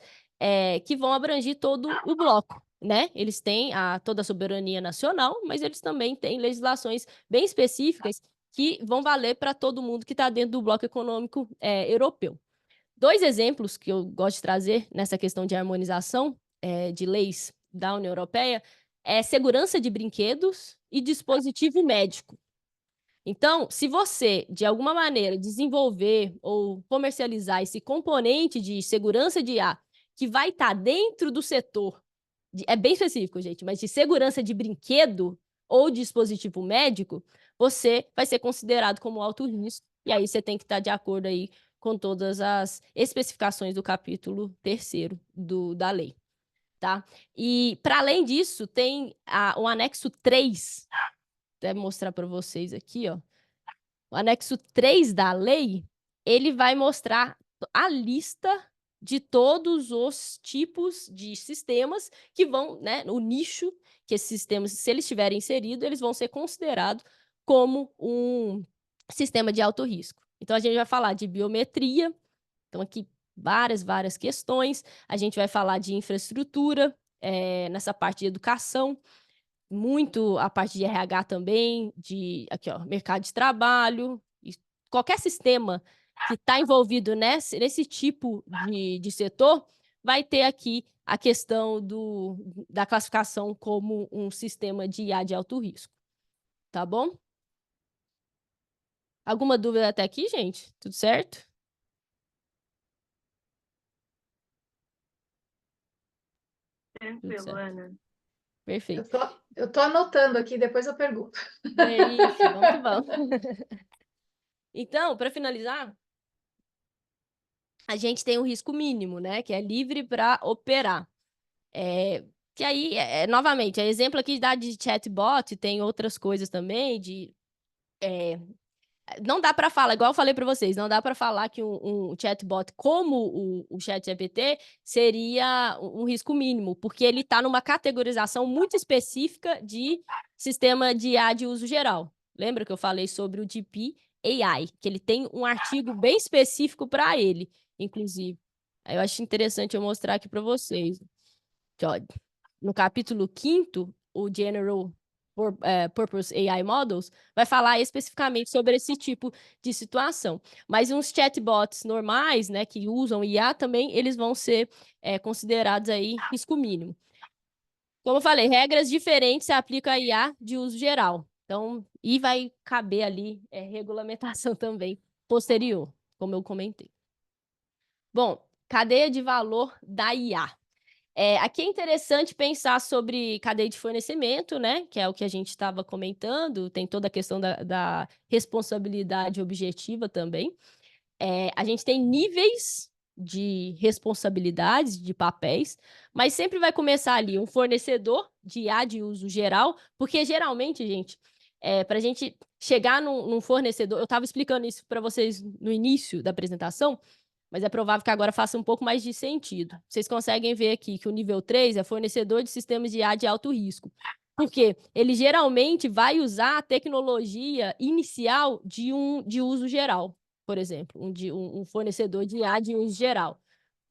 que vão abranger todo o bloco, né? Eles têm toda a soberania nacional, mas eles também têm legislações bem específicas que vão valer para todo mundo que está dentro do bloco econômico europeu. 2 exemplos que eu gosto de trazer nessa questão de harmonização de leis da União Europeia é segurança de brinquedos e dispositivo médico. Então, se você, de alguma maneira, desenvolver ou comercializar esse componente de segurança de IA que vai estar dentro do setor, é bem específico, gente, mas de segurança de brinquedo ou dispositivo médico, você vai ser considerado como alto risco, e aí você tem que estar de acordo aí com todas as especificações do capítulo 3º da lei, tá? E, para além disso, tem o anexo 3, vou mostrar para vocês aqui, ó. O anexo 3 da lei, ele vai mostrar a lista de todos os tipos de sistemas que vão, né, o nicho que esses sistemas, se eles estiverem inseridos, eles vão ser considerados como um sistema de alto risco. Então, a gente vai falar de biometria, então aqui várias questões, a gente vai falar de infraestrutura, nessa parte de educação, muito a parte de RH também, aqui, ó, mercado de trabalho, qualquer sistema que está envolvido nesse tipo de setor, vai ter aqui a questão da classificação como um sistema de IA de alto risco. Tá bom? Alguma dúvida até aqui, gente? Tudo certo? Tranquilo, Ana. Perfeito. Eu tô anotando aqui, depois eu pergunto. É isso, vamos que vamos. Então, para finalizar, a gente tem um risco mínimo, né? Que é livre para operar. Que aí, novamente, exemplo aqui de chatbot, tem outras coisas também, não dá para falar, igual eu falei para vocês, não dá para falar que um chatbot como o ChatGPT seria um risco mínimo, porque ele está numa categorização muito específica de sistema de IA de uso geral. Lembra que eu falei sobre o GP AI, que ele tem um artigo bem específico para ele, inclusive. Aí eu acho interessante eu mostrar aqui para vocês. Que, ó, no capítulo 5º, o General Purpose AI Models vai falar especificamente sobre esse tipo de situação. Mas uns chatbots normais, né, que usam IA também, eles vão ser considerados aí risco mínimo. Como eu falei, regras diferentes se aplicam a IA de uso geral. Então, e vai caber ali regulamentação também posterior, como eu comentei. Bom, cadeia de valor da IA. Aqui é interessante pensar sobre cadeia de fornecimento, né? Que é o que a gente estava comentando, tem toda a questão da responsabilidade objetiva também. A gente tem níveis de responsabilidades, de papéis, mas sempre vai começar ali um fornecedor de IA de uso geral, porque geralmente, gente, para a gente chegar num fornecedor, eu estava explicando isso para vocês no início da apresentação, mas é provável que agora faça um pouco mais de sentido. Vocês conseguem ver aqui que o nível 3 é fornecedor de sistemas de IA de alto risco. Por quê? Ele geralmente vai usar a tecnologia inicial de uso geral, por exemplo, um fornecedor de IA de uso geral.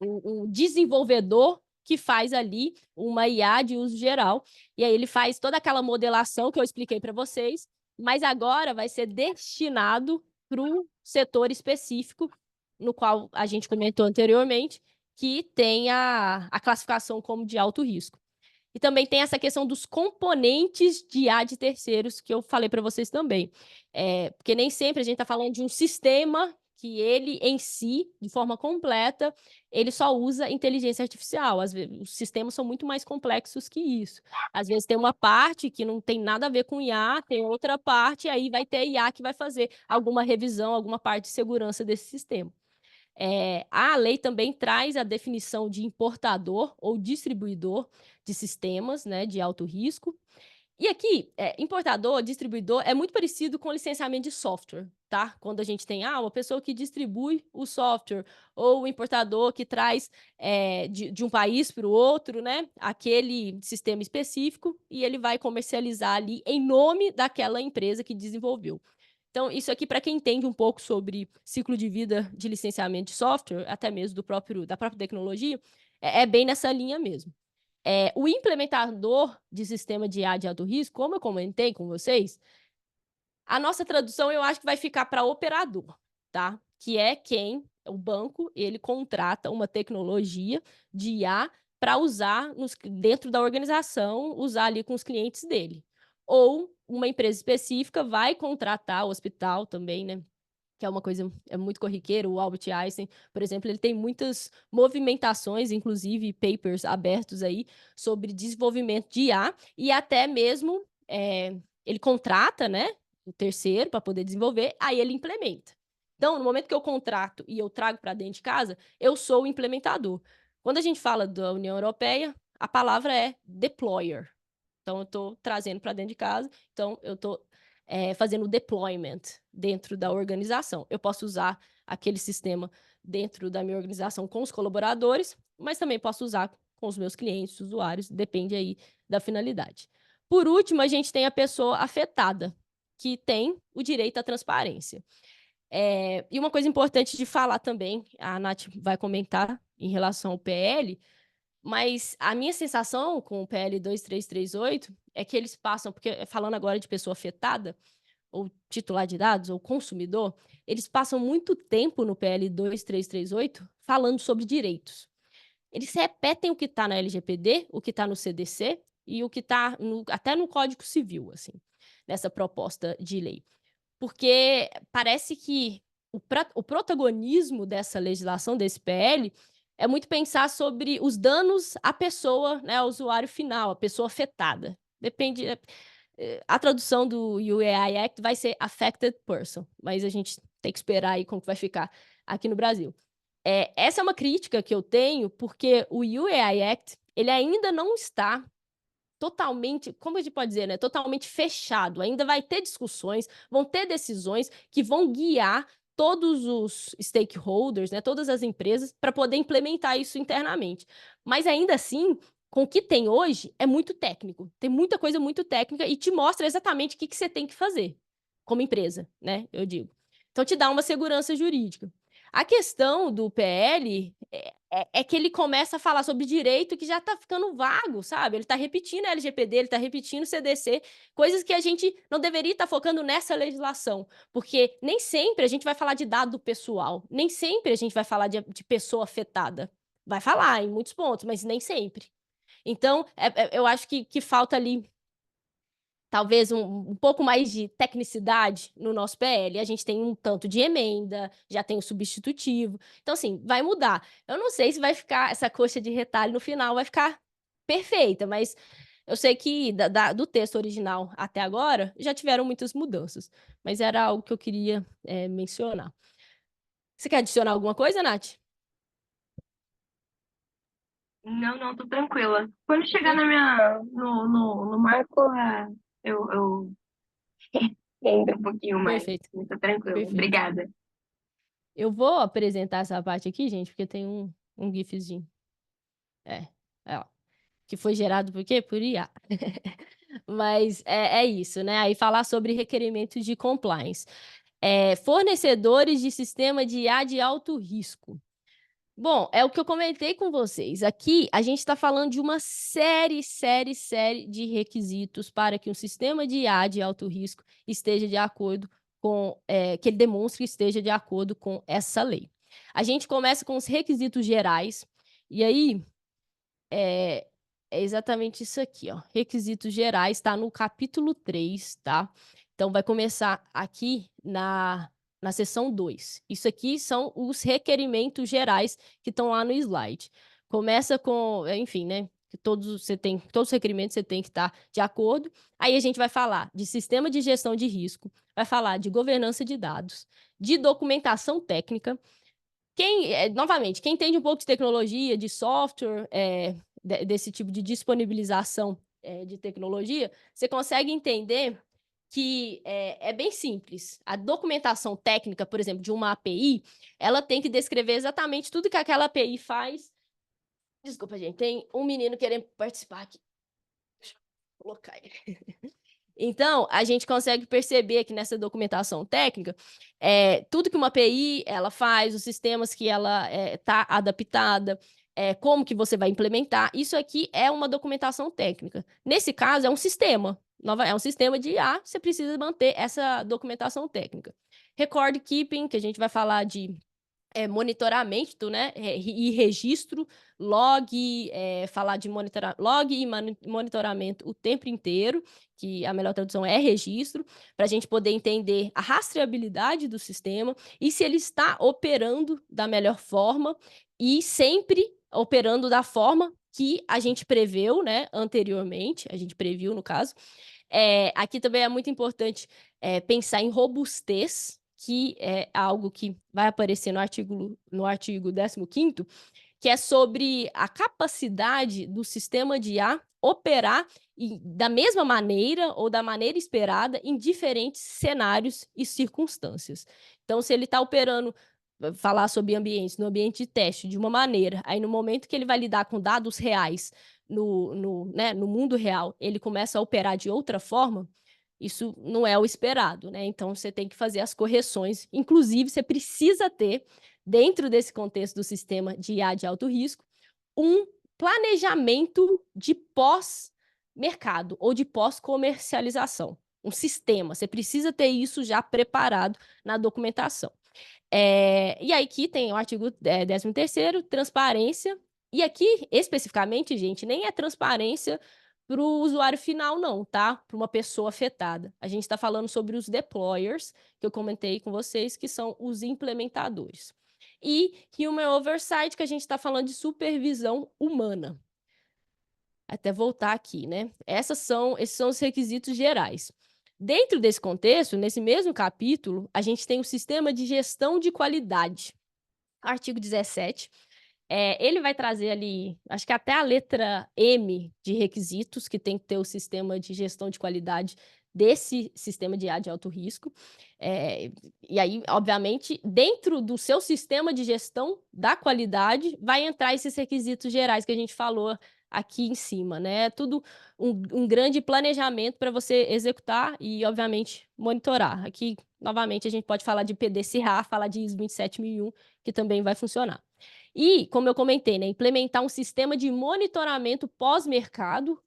Um desenvolvedor que faz ali uma IA de uso geral, e aí ele faz toda aquela modelação que eu expliquei para vocês, mas agora vai ser destinado para o setor específico no qual a gente comentou anteriormente, que tem a classificação como de alto risco. E também tem essa questão dos componentes de IA de terceiros, que eu falei para vocês também. Porque nem sempre a gente está falando de um sistema que ele, em si, de forma completa, ele só usa inteligência artificial. Às vezes, os sistemas são muito mais complexos que isso. Às vezes tem uma parte que não tem nada a ver com IA, tem outra parte, e aí vai ter IA que vai fazer alguma revisão, alguma parte de segurança desse sistema. A lei também traz a definição de importador ou distribuidor de sistemas, né, de alto risco. E aqui, importador, distribuidor, é muito parecido com licenciamento de software, tá? Quando a gente tem uma pessoa que distribui o software, ou o importador que traz de um país para o outro, né, aquele sistema específico, e ele vai comercializar ali em nome daquela empresa que desenvolveu. Então, isso aqui, para quem entende um pouco sobre ciclo de vida de licenciamento de software, até mesmo da própria tecnologia, é bem nessa linha mesmo. O implementador de sistema de IA de alto risco, como eu comentei com vocês, a nossa tradução eu acho que vai ficar para operador, tá? Que é quem, o banco, ele contrata uma tecnologia de IA para usar dentro da organização, usar ali com os clientes dele. Ou uma empresa específica vai contratar o hospital também, né? Que é uma coisa muito corriqueira. O Albert Einstein, por exemplo, ele tem muitas movimentações, inclusive papers abertos aí, sobre desenvolvimento de IA, e até mesmo ele contrata, né, o terceiro para poder desenvolver, aí ele implementa. Então, no momento que eu contrato e eu trago para dentro de casa, eu sou o implementador. Quando a gente fala da União Europeia, a palavra é deployer. Então, eu estou trazendo para dentro de casa, então eu estou fazendo o deployment dentro da organização. Eu posso usar aquele sistema dentro da minha organização com os colaboradores, mas também posso usar com os meus clientes, usuários, depende aí da finalidade. Por último, a gente tem a pessoa afetada, que tem o direito à transparência. E uma coisa importante de falar também, a Nath vai comentar em relação ao PL, mas a minha sensação com o PL 2338 é que eles passam, porque falando agora de pessoa afetada, ou titular de dados, ou consumidor, eles passam muito tempo no PL 2338 falando sobre direitos. Eles repetem o que está na LGPD, o que está no CDC e o que está até no Código Civil, assim, nessa proposta de lei. Porque parece que o protagonismo dessa legislação, desse PL, é muito pensar sobre os danos à pessoa, né, ao usuário final, à pessoa afetada. Depende. A tradução do UAI Act vai ser affected person, mas a gente tem que esperar aí como que vai ficar aqui no Brasil. Essa é uma crítica que eu tenho, porque o UAI Act, ele ainda não está totalmente, como a gente pode dizer, né, totalmente fechado. Ainda vai ter discussões, vão ter decisões que vão guiar todos os stakeholders, né, todas as empresas, para poder implementar isso internamente. Mas ainda assim, com o que tem hoje, é muito técnico. Tem muita coisa muito técnica e te mostra exatamente o que você tem que fazer. como empresa, né? Eu digo. Então, te dá uma segurança jurídica. A questão do PL é que ele começa a falar sobre direito que já está ficando vago, sabe? Ele está repetindo a LGPD, ele está repetindo o CDC, coisas que a gente não deveria estar focando nessa legislação, porque nem sempre a gente vai falar de dado pessoal, nem sempre a gente vai falar de pessoa afetada. Vai falar em muitos pontos, mas nem sempre. Então, eu acho que falta ali talvez um pouco mais de tecnicidade no nosso PL. A gente tem um tanto de emenda, já tem o substitutivo. Então, assim, vai mudar. Eu não sei se vai ficar, essa coxa de retalho no final vai ficar perfeita, mas eu sei que do texto original até agora já tiveram muitas mudanças. Mas era algo que eu queria mencionar. Você quer adicionar alguma coisa, Nath? Não, tô tranquila. Quando chegar no marco, eu entro um pouquinho mais. Perfeito, Tô tranquila. perfeito. Obrigada. Eu vou apresentar essa parte aqui, gente, porque tem um gifzinho. Ó, que foi gerado por quê? Por IA. Mas é isso, né? Aí falar sobre requerimentos de compliance. Fornecedores de sistema de IA de alto risco. Bom, é o que eu comentei com vocês. Aqui a gente está falando de uma série de requisitos para que um sistema de IA de alto risco esteja de acordo com, que ele demonstre que esteja de acordo com essa lei. A gente começa com os requisitos gerais, e aí é exatamente isso aqui, ó. Requisitos gerais, está no capítulo 3, tá? Então, vai começar aqui na seção 2. Isso aqui são os requerimentos gerais que estão lá no slide. Começa com, enfim, né? Que todos os requerimentos você tem que estar de acordo. Aí a gente vai falar de sistema de gestão de risco, vai falar de governança de dados, de documentação técnica. Novamente, quem entende um pouco de tecnologia, de software, desse tipo de disponibilização de tecnologia, você consegue entender que é bem simples. A documentação técnica, por exemplo, de uma API, ela tem que descrever exatamente tudo que aquela API faz. Desculpa, gente, tem um menino querendo participar aqui. Deixa eu colocar ele. Então, a gente consegue perceber aqui nessa documentação técnica tudo que uma API ela faz, os sistemas que ela está adaptada, como que você vai implementar. Isso aqui é uma documentação técnica. Nesse caso, é um sistema. É um sistema de IA, você precisa manter essa documentação técnica. Record keeping, que a gente vai falar de monitoramento, né, e registro, falar de log e monitoramento o tempo inteiro, que a melhor tradução é registro, para a gente poder entender a rastreabilidade do sistema e se ele está operando da melhor forma e sempre operando da forma que a gente preveu, né, anteriormente, a gente previu no caso. Aqui também é muito importante pensar em robustez, que é algo que vai aparecer no artigo 15º, que é sobre a capacidade do sistema de IA operar da mesma maneira ou da maneira esperada em diferentes cenários e circunstâncias. Então, se ele está operando, falar sobre ambientes, no ambiente de teste de uma maneira, aí no momento que ele vai lidar com dados reais no mundo real, ele começa a operar de outra forma, isso não é o esperado, né? Então, você tem que fazer as correções. Inclusive, você precisa ter, dentro desse contexto do sistema de IA de alto risco, um planejamento de pós-mercado ou de pós-comercialização. Um sistema. Você precisa ter isso já preparado na documentação. E aí aqui tem o artigo 13º, transparência. E aqui, especificamente, gente, nem é transparência para o usuário final, não, tá? Para uma pessoa afetada. A gente está falando sobre os deployers, que eu comentei com vocês, que são os implementadores. E Human Oversight, que a gente está falando de supervisão humana. Até voltar aqui, né? Esses são os requisitos gerais. Dentro desse contexto, nesse mesmo capítulo, a gente tem o sistema de gestão de qualidade. Artigo 17. Ele vai trazer ali, acho que até a letra M de requisitos, que tem que ter o sistema de gestão de qualidade desse sistema de IA de alto risco. E aí, obviamente, dentro do seu sistema de gestão da qualidade, vai entrar esses requisitos gerais que a gente falou aqui em cima, né? Tudo um grande planejamento para você executar e, obviamente, monitorar. Aqui, novamente, a gente pode falar de PDCA, falar de ISO 27001, que também vai funcionar. E, como eu comentei, né, implementar um sistema de monitoramento pós-mercado,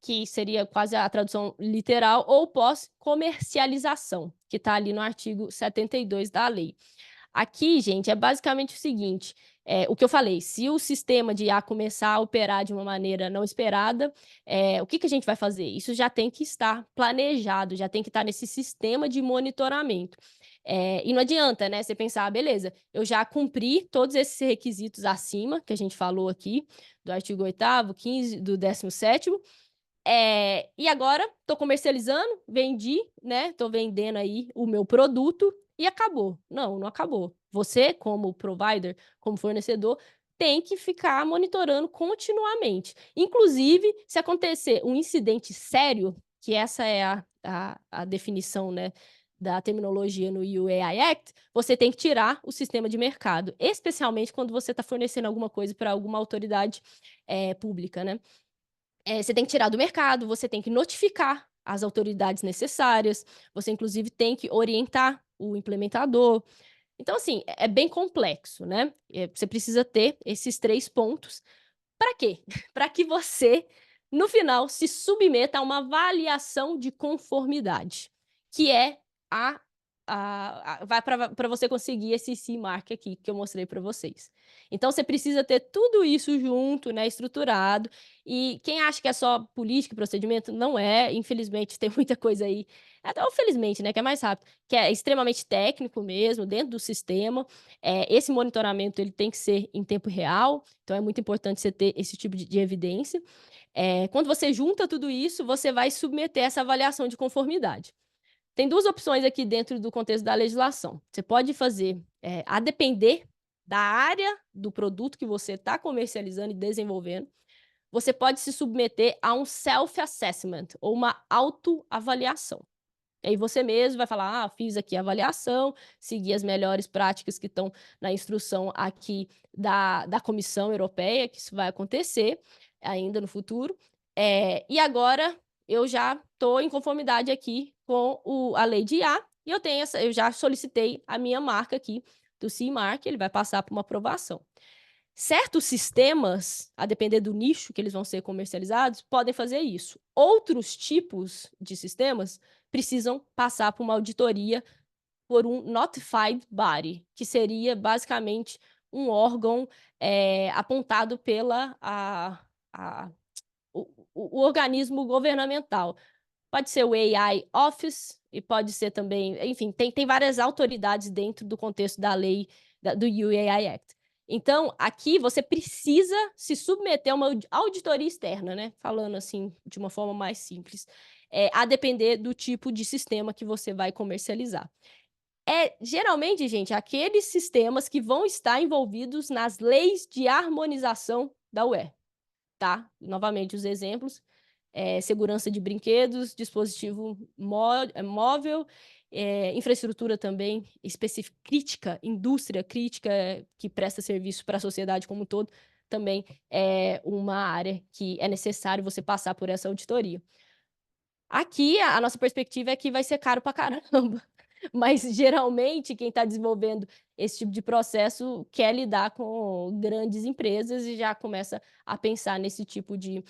que seria quase a tradução literal, ou pós-comercialização, que está ali no artigo 72 da lei. Aqui, gente, é basicamente o seguinte, o que eu falei, se o sistema de IA começar a operar de uma maneira não esperada, o que a gente vai fazer? Isso já tem que estar planejado, já tem que estar nesse sistema de monitoramento. E não adianta, né, você pensar, beleza, eu já cumpri todos esses requisitos acima, que a gente falou aqui, do artigo 8º, 15, do 17º, e agora estou comercializando, vendi, né? Estou vendendo aí o meu produto e acabou. Não, não acabou. Você, como provider, como fornecedor, tem que ficar monitorando continuamente. Inclusive, se acontecer um incidente sério, que essa é a definição, né, da terminologia no EU AI Act, você tem que tirar o sistema de mercado, especialmente quando você está fornecendo alguma coisa para alguma autoridade pública, né? Você tem que tirar do mercado, você tem que notificar as autoridades necessárias, você, inclusive, tem que orientar o implementador. Então, assim, é bem complexo, né? Você precisa ter esses 3 pontos. Para quê? Para que você, no final, se submeta a uma avaliação de conformidade, que é vai para você conseguir esse CE Mark aqui que eu mostrei para vocês. Então, você precisa ter tudo isso junto, né, estruturado, e quem acha que é só política e procedimento, não é, infelizmente, tem muita coisa aí, até ou felizmente, né, que é mais rápido, que é extremamente técnico mesmo, dentro do sistema. Esse monitoramento, ele tem que ser em tempo real, então é muito importante você ter esse tipo de evidência. Quando você junta tudo isso, você vai submeter essa avaliação de conformidade. Tem 2 opções aqui dentro do contexto da legislação. Você pode fazer, a depender da área do produto que você está comercializando e desenvolvendo, você pode se submeter a um self-assessment, ou uma autoavaliação. E aí você mesmo vai falar, fiz aqui a avaliação, segui as melhores práticas que estão na instrução aqui da Comissão Europeia, que isso vai acontecer ainda no futuro. E agora eu já estou em conformidade aqui com a lei de IA, e eu já solicitei a minha marca aqui do CE Mark, ele vai passar por uma aprovação. Certos sistemas, a depender do nicho que eles vão ser comercializados, podem fazer isso. Outros tipos de sistemas precisam passar por uma auditoria por um Notified Body, que seria basicamente um órgão apontado pela o organismo governamental. Pode ser o AI Office e pode ser também, enfim, tem várias autoridades dentro do contexto da lei do UAI Act. Então, aqui você precisa se submeter a uma auditoria externa, né? Falando assim, de uma forma mais simples, a depender do tipo de sistema que você vai comercializar. Geralmente, gente, aqueles sistemas que vão estar envolvidos nas leis de harmonização da UE, tá? Novamente, os exemplos: segurança de brinquedos, dispositivo móvel, infraestrutura também específica, crítica, indústria crítica que presta serviço para a sociedade como um todo, também é uma área que é necessário você passar por essa auditoria. Aqui, a nossa perspectiva é que vai ser caro para caramba, mas geralmente quem está desenvolvendo esse tipo de processo quer lidar com grandes empresas e já começa a pensar nesse tipo de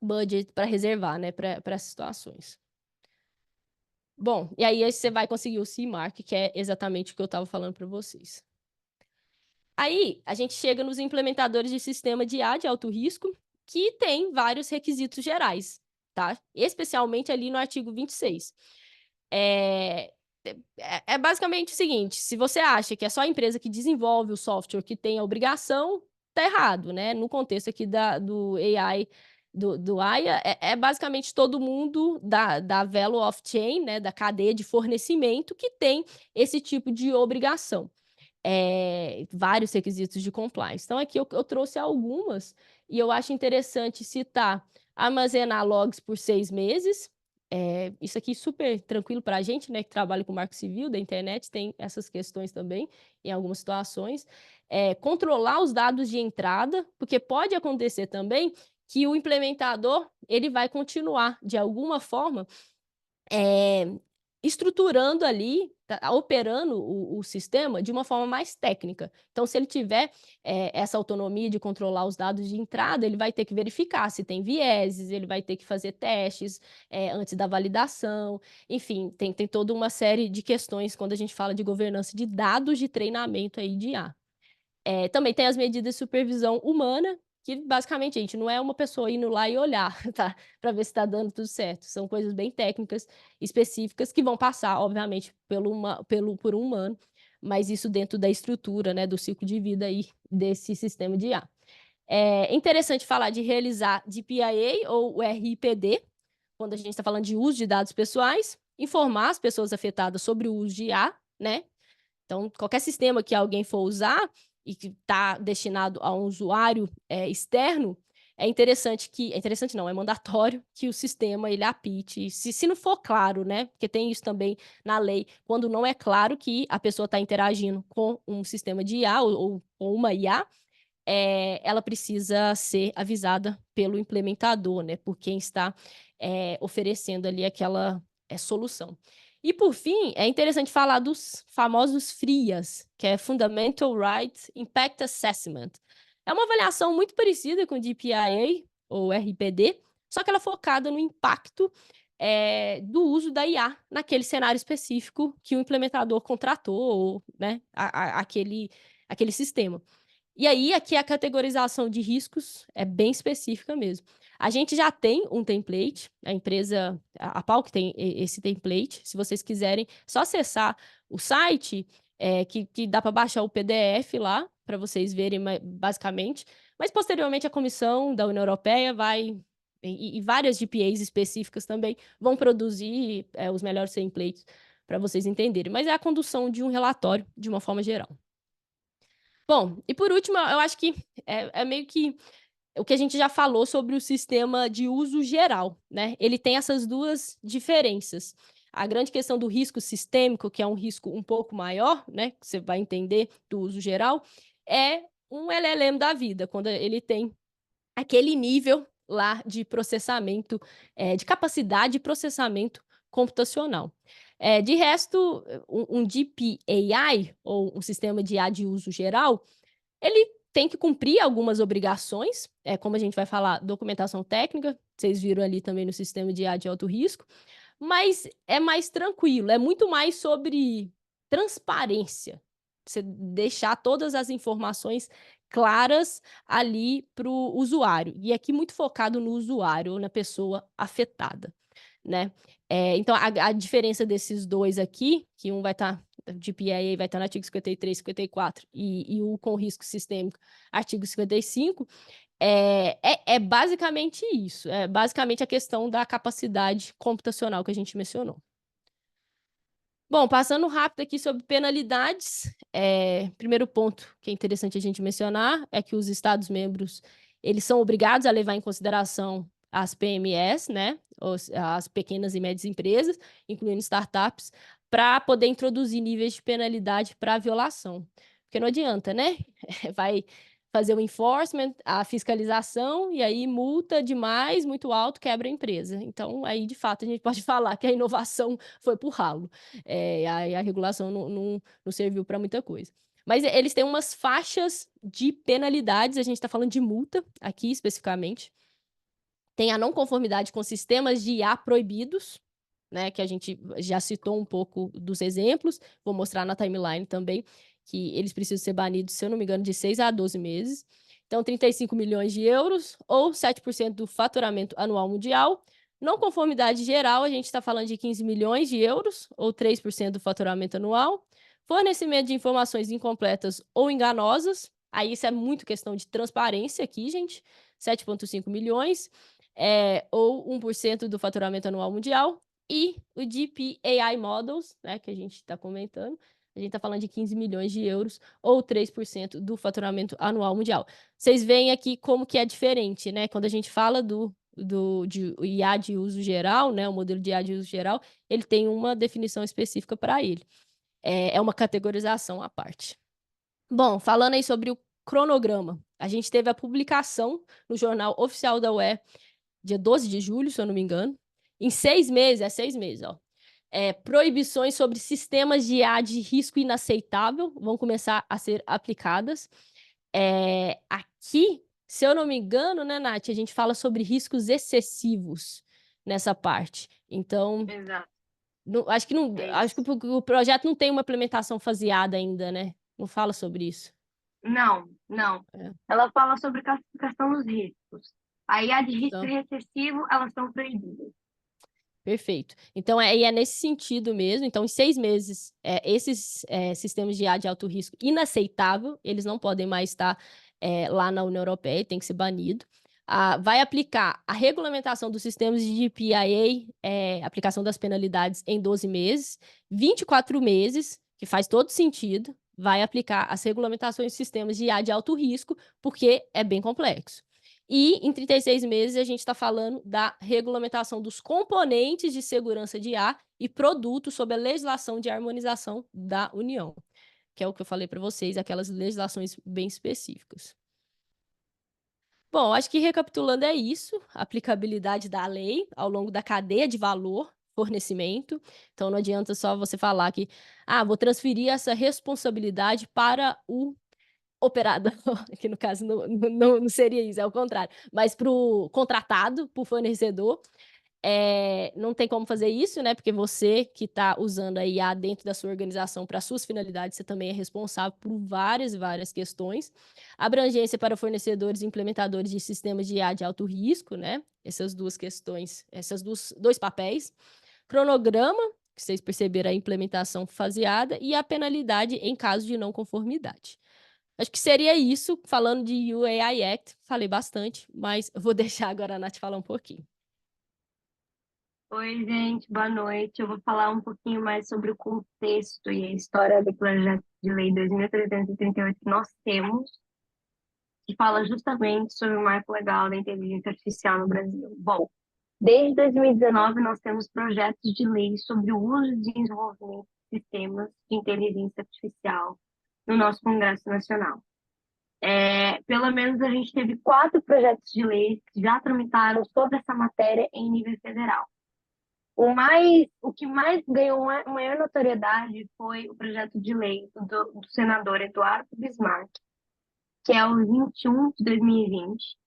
budget para reservar, né, para essas situações. Bom, e aí você vai conseguir o CE Mark, que é exatamente o que eu estava falando para vocês. Aí, a gente chega nos implementadores de sistema de IA de alto risco, que tem vários requisitos gerais, tá? Especialmente ali no artigo 26. É basicamente o seguinte: se você acha que é só a empresa que desenvolve o software que tem a obrigação, tá errado, né? No contexto aqui do AI, do AIA, é basicamente todo mundo da value of chain, né, da cadeia de fornecimento, que tem esse tipo de obrigação. Vários requisitos de compliance. Então, aqui eu trouxe algumas, e eu acho interessante citar: armazenar logs por 6 meses. Isso aqui super tranquilo para a gente, né, que trabalha com marco civil da internet, tem essas questões também em algumas situações. Controlar os dados de entrada, porque pode acontecer também que o implementador ele vai continuar, de alguma forma, estruturando ali, operando o sistema de uma forma mais técnica. Então, se ele tiver essa autonomia de controlar os dados de entrada, ele vai ter que verificar se tem vieses, ele vai ter que fazer testes antes da validação, enfim, tem toda uma série de questões quando a gente fala de governança de dados de treinamento aí de IA. Também tem as medidas de supervisão humana, que basicamente, gente, não é uma pessoa indo lá e olhar, tá? Para ver se está dando tudo certo. São coisas bem técnicas, específicas, que vão passar, obviamente, por um humano, mas isso dentro da estrutura, né, do ciclo de vida aí desse sistema de IA. É interessante falar de realizar DPIA ou o RIPD, quando a gente está falando de uso de dados pessoais, informar as pessoas afetadas sobre o uso de IA, né? Então, qualquer sistema que alguém for usar e que está destinado a um usuário externo, é mandatório que o sistema ele apite, se não for claro, né? Porque tem isso também na lei, quando não é claro que a pessoa está interagindo com um sistema de IA ou uma IA, ela precisa ser avisada pelo implementador, né? Por quem está oferecendo ali aquela solução. E, por fim, é interessante falar dos famosos FRIAs, que é Fundamental Rights Impact Assessment. É uma avaliação muito parecida com o DPIA, ou RPD, só que ela é focada no impacto do uso da IA naquele cenário específico que o implementador contratou, ou né, aquele sistema. E aí, aqui a categorização de riscos é bem específica mesmo. A gente já tem um template, a empresa, a Pau que tem esse template. Se vocês quiserem, só acessar o site, que dá para baixar o PDF lá, para vocês verem basicamente. Mas, posteriormente, a Comissão da União Europeia vai, e várias GPAs específicas também, vão produzir os melhores templates para vocês entenderem. Mas é a condução de um relatório, de uma forma geral. Bom, e por último, eu acho que é meio que o que a gente já falou sobre o sistema de uso geral, né? Ele tem essas duas diferenças. A grande questão do risco sistêmico, que é um risco um pouco maior, né? Que você vai entender do uso geral, é um LLM da vida, quando ele tem aquele nível lá de processamento, de capacidade de processamento computacional. De resto, um DPAI, ou um sistema de IA de uso geral, ele tem que cumprir algumas obrigações, como a gente vai falar, documentação técnica, vocês viram ali também no sistema de IA de alto risco, mas é mais tranquilo, é muito mais sobre transparência, você deixar todas as informações claras ali para o usuário, e aqui muito focado no usuário, ou na pessoa afetada, né? Então, a diferença desses dois aqui, que um vai estar, de PIA vai estar no artigo 53, 54, e o com risco sistêmico, artigo 55, é basicamente isso, é basicamente a questão da capacidade computacional que a gente mencionou. Bom, passando rápido aqui sobre penalidades, primeiro ponto que é interessante a gente mencionar é que os Estados-membros, eles são obrigados a levar em consideração as PMEs, né, as pequenas e médias empresas, incluindo startups, para poder introduzir níveis de penalidade para violação. Porque não adianta, né? Vai fazer o enforcement, a fiscalização, e aí multa demais, muito alto, quebra a empresa. Então, aí, de fato, a gente pode falar que a inovação foi por ralo. A regulação não serviu para muita coisa. Mas eles têm umas faixas de penalidades, a gente está falando de multa aqui especificamente. Tem a não conformidade com sistemas de IA proibidos, né, que a gente já citou um pouco dos exemplos, vou mostrar na timeline também, que eles precisam ser banidos, se eu não me engano, de 6 a 12 meses. Então, 35 milhões de euros, ou 7% do faturamento anual mundial. Não conformidade geral, a gente está falando de 15 milhões de euros, ou 3% do faturamento anual. Fornecimento de informações incompletas ou enganosas, aí isso é muito questão de transparência aqui, gente, 7,5 milhões, ou 1% do faturamento anual mundial. E o DPAI Models, né, que a gente está comentando, a gente está falando de 15 milhões de euros, ou 3% do faturamento anual mundial. Vocês veem aqui como que é diferente, né? Quando a gente fala de IA de uso geral, né, o modelo de IA de uso geral, ele tem uma definição específica para ele. É uma categorização à parte. Bom, falando aí sobre cronograma. A gente teve a publicação no Jornal Oficial da UE, dia 12 de julho, se eu não me engano. Em 6 meses, 6 meses, ó. Proibições sobre sistemas de IA de risco inaceitável vão começar a ser aplicadas. Aqui, se eu não me engano, né, Nath, a gente fala sobre riscos excessivos nessa parte. Então, Exato. acho que o projeto não tem uma implementação faseada ainda, né? Não fala sobre isso. Não. Ela fala sobre classificação dos riscos. A IA de risco Então, excessivo, elas são proibidas. perfeito. Então, é nesse sentido mesmo. Então, em 6 meses, esses sistemas de IA de alto risco inaceitável, eles não podem mais estar lá na União Europeia, tem que ser banido. Vai aplicar a regulamentação dos sistemas de DPIA, aplicação das penalidades em 12 meses, 24 meses, que faz todo sentido, vai aplicar as regulamentações de sistemas de IA de alto risco, porque é bem complexo. E em 36 meses a gente está falando da regulamentação dos componentes de segurança de IA e produtos sob a legislação de harmonização da União, que é o que eu falei para vocês, aquelas legislações bem específicas. Bom, acho que recapitulando é isso, a aplicabilidade da lei ao longo da cadeia de valor, fornecimento. Então não adianta só você falar que, vou transferir essa responsabilidade para o operador, que no caso não seria isso, é o contrário, mas para o contratado, para o fornecedor, não tem como fazer isso, né? Porque você que está usando a IA dentro da sua organização para suas finalidades, você também é responsável por várias e várias questões. Abrangência para fornecedores e implementadores de sistemas de IA de alto risco, né? Essas duas questões, dois papéis. Cronograma, que vocês perceberam a implementação faseada, e a penalidade em caso de não conformidade. Acho que seria isso, falando de UAI Act, falei bastante, mas eu vou deixar agora a Nath falar um pouquinho. Oi, gente, boa noite. Eu vou falar um pouquinho mais sobre o contexto e a história do projeto de lei 2338 que nós temos, que fala justamente sobre o marco legal da inteligência artificial no Brasil. Bom, desde 2019 nós temos projetos de lei sobre o uso e desenvolvimento de sistemas de inteligência artificial no nosso Congresso Nacional. Pelo menos a gente teve 4 projetos de lei que já tramitaram sobre essa matéria em nível federal. O que mais ganhou maior notoriedade foi o projeto de lei do senador Eduardo Bismarck, que é o 21 de 2020.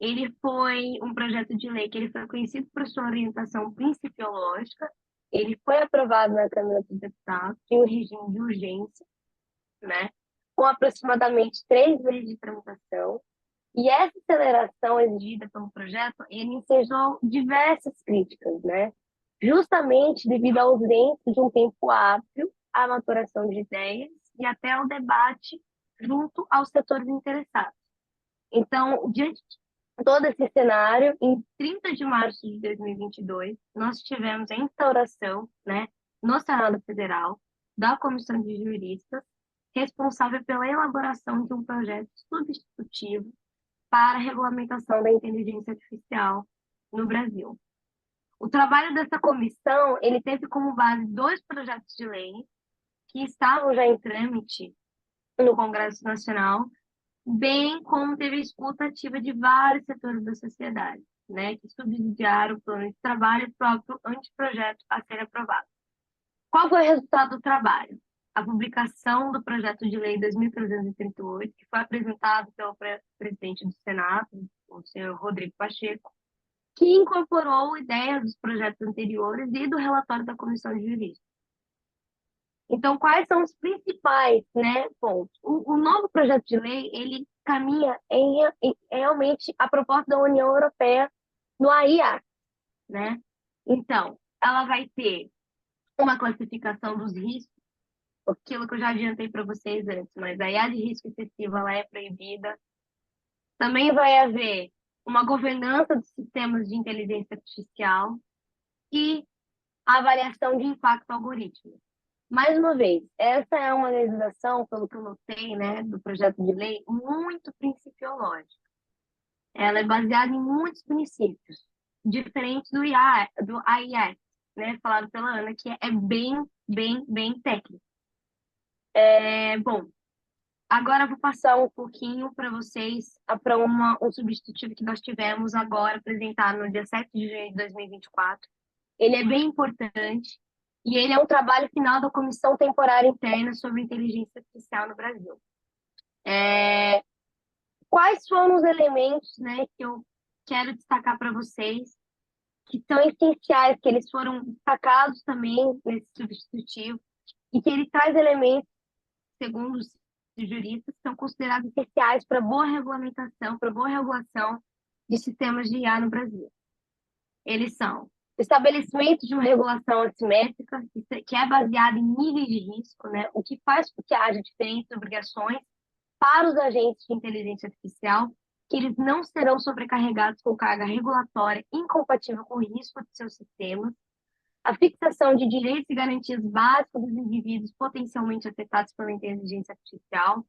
Ele foi um projeto de lei que ele foi conhecido por sua orientação principiológica. Ele foi aprovado na Câmara dos Deputados em um regime de urgência, né, com aproximadamente 3 meses de tramitação. E essa aceleração exigida pelo projeto, ele ensejou diversas críticas, né? Justamente devido à ausência de um tempo hábil à maturação de ideias e até ao debate junto aos setores interessados. Então, diante de todo esse cenário, em 30 de março de 2022, nós tivemos a instauração, né, no Senado Federal, da Comissão de Juristas, responsável pela elaboração de um projeto substitutivo para a regulamentação da inteligência artificial no Brasil. O trabalho dessa comissão, ele teve como base 2 projetos de lei que estavam já em trâmite no Congresso Nacional, bem como teve a escuta ativa de vários setores da sociedade, né, que subsidiaram o plano de trabalho e o próprio anteprojeto a ser aprovado. Qual foi o resultado do trabalho? A publicação do projeto de lei 2338, que foi apresentado pelo presidente do Senado, o senhor Rodrigo Pacheco, que incorporou ideias dos projetos anteriores e do relatório da Comissão de Juristas. Então, quais são os principais, né, pontos? O novo projeto de lei, ele caminha em realmente a proposta da União Europeia no AI Act, né? Então, ela vai ter uma classificação dos riscos, aquilo que eu já adiantei para vocês antes, mas a IA de risco excessivo, ela é proibida. Também vai haver uma governança dos sistemas de inteligência artificial e a avaliação de impacto algorítmico. Mais uma vez, essa é uma legislação, pelo que eu notei, né, do projeto de lei, muito principiológica. Ela é baseada em muitos princípios, diferentes do AI Act, né, falado pela Ana, que é bem técnico. Bom, Agora eu vou passar um pouquinho para vocês para um substitutivo que nós tivemos agora apresentado no dia 7 de junho de 2024. Ele é bem importante e ele é um trabalho final da Comissão Temporária Interna sobre Inteligência Artificial no Brasil. Quais foram os elementos, né, que eu quero destacar para vocês, que são essenciais, que eles foram destacados também nesse substitutivo, e que ele traz elementos, segundo os juristas, que são considerados essenciais para boa regulamentação, para boa regulação de sistemas de IA no Brasil. Eles são o estabelecimento de uma regulação assimétrica, que é baseada em níveis de risco, né, o que faz com que haja diferentes obrigações para os agentes de inteligência artificial, que eles não serão sobrecarregados com carga regulatória incompatível com o risco de seus sistemas, a fixação de direitos e garantias básicos dos indivíduos potencialmente afetados pela inteligência artificial,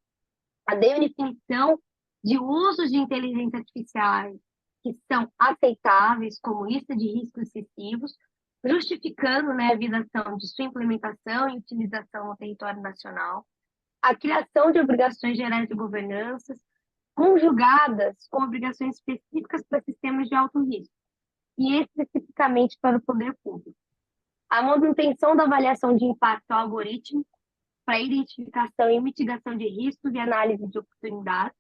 a definição de usos de inteligência artificial que são aceitáveis, como lista de riscos excessivos, justificando, né, a visação de sua implementação e utilização no território nacional, a criação de obrigações gerais de governança, conjugadas com obrigações específicas para sistemas de alto risco, e especificamente para o poder público. A manutenção da avaliação de impacto algorítmico para identificação e mitigação de riscos e análise de oportunidades,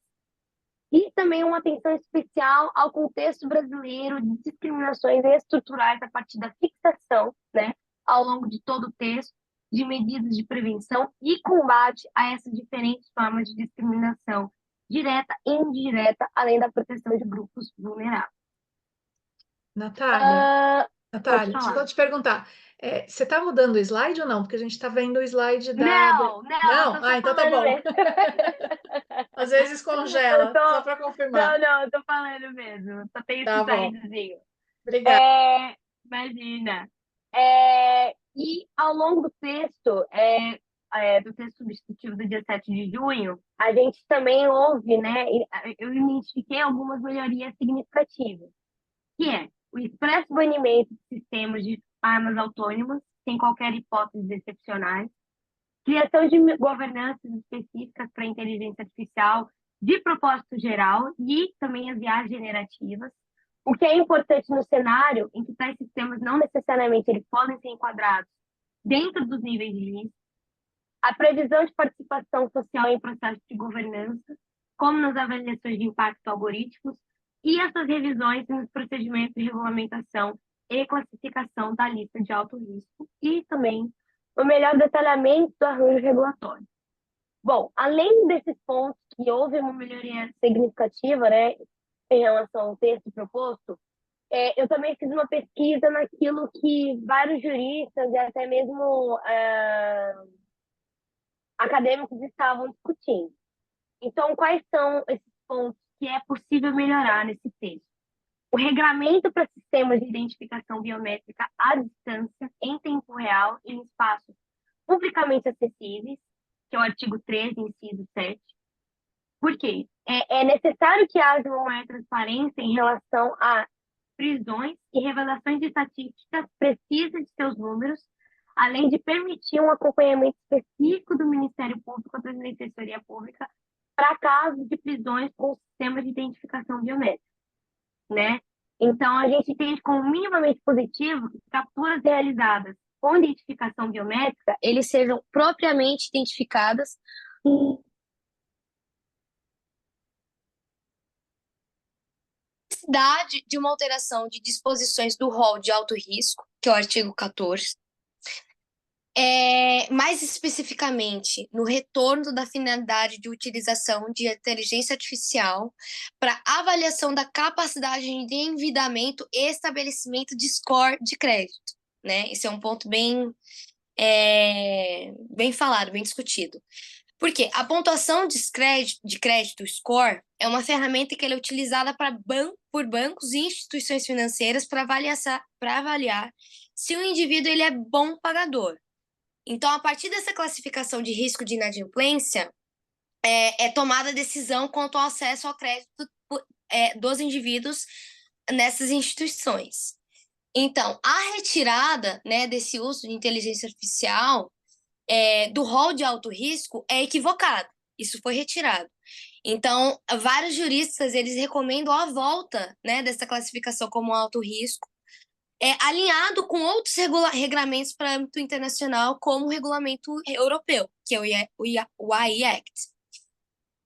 e também uma atenção especial ao contexto brasileiro de discriminações estruturais a partir da fixação, né, ao longo de todo o texto, de medidas de prevenção e combate a essas diferentes formas de discriminação, direta e indireta, além da proteção de grupos vulneráveis. Natália, Pode deixa falar. eu te perguntar. Você está mudando o slide ou não? Porque a gente está vendo o slide da... Não, Não? eu tô Então tá falando bom. mesmo. Às vezes congela, só para confirmar. Não, eu tô falando mesmo. Só tem Tá esse bom. slidezinho. Obrigada. Imagina. E ao longo do texto substitutivo do dia 7 de junho, a gente também houve, né? Eu identifiquei algumas melhorias significativas, que é o expresso banimento de sistemas de armas autônomas, sem qualquer hipótese excepcionais, criação de governanças específicas para a inteligência artificial de propósito geral e também as IAs generativas, o que é importante no cenário em que tais sistemas não necessariamente eles podem ser enquadrados dentro dos níveis de risco, a previsão de participação social em processos de governança, como nas avaliações de impacto algorítmicos, e essas revisões nos procedimentos de regulamentação e classificação da lista de alto risco, e também o melhor detalhamento do arranjo regulatório. Bom, além desses pontos que houve uma melhoria significativa, né, em relação ao texto proposto, eu também fiz uma pesquisa naquilo que vários juristas e até mesmo acadêmicos estavam discutindo. Então, quais são esses pontos que é possível melhorar nesse texto? O regramento para sistemas de identificação biométrica à distância, em tempo real e em espaços publicamente acessíveis, que é o artigo 13, inciso 7. Por quê? É necessário que haja uma maior transparência em relação a prisões e revelações de estatísticas precisas de seus números, além de permitir um acompanhamento específico do Ministério Público da Defensoria Pública para casos de prisões com sistema de identificação biométrica, né? Então, a gente entende como minimamente positivo que capturas realizadas com identificação biométrica, eles sejam propriamente identificadas necessidade de uma alteração de disposições do rol de alto risco, que é o artigo 14, mais especificamente no retorno da finalidade de utilização de inteligência artificial para avaliação da capacidade de endividamento e estabelecimento de score de crédito, né? Esse é um ponto bem falado, bem discutido. Porque a pontuação de crédito, score, é uma ferramenta que ela é utilizada por bancos e instituições financeiras para avaliar se o indivíduo ele é bom pagador. Então, a partir dessa classificação de risco de inadimplência, é tomada a decisão quanto ao acesso ao crédito dos indivíduos nessas instituições. Então, a retirada, né, desse uso de inteligência artificial do rol de alto risco é equivocada. Isso foi retirado. Então, vários juristas, eles recomendam a volta, né, dessa classificação como alto risco, alinhado com outros regramentos para âmbito internacional, como o regulamento europeu, que é o AI Act.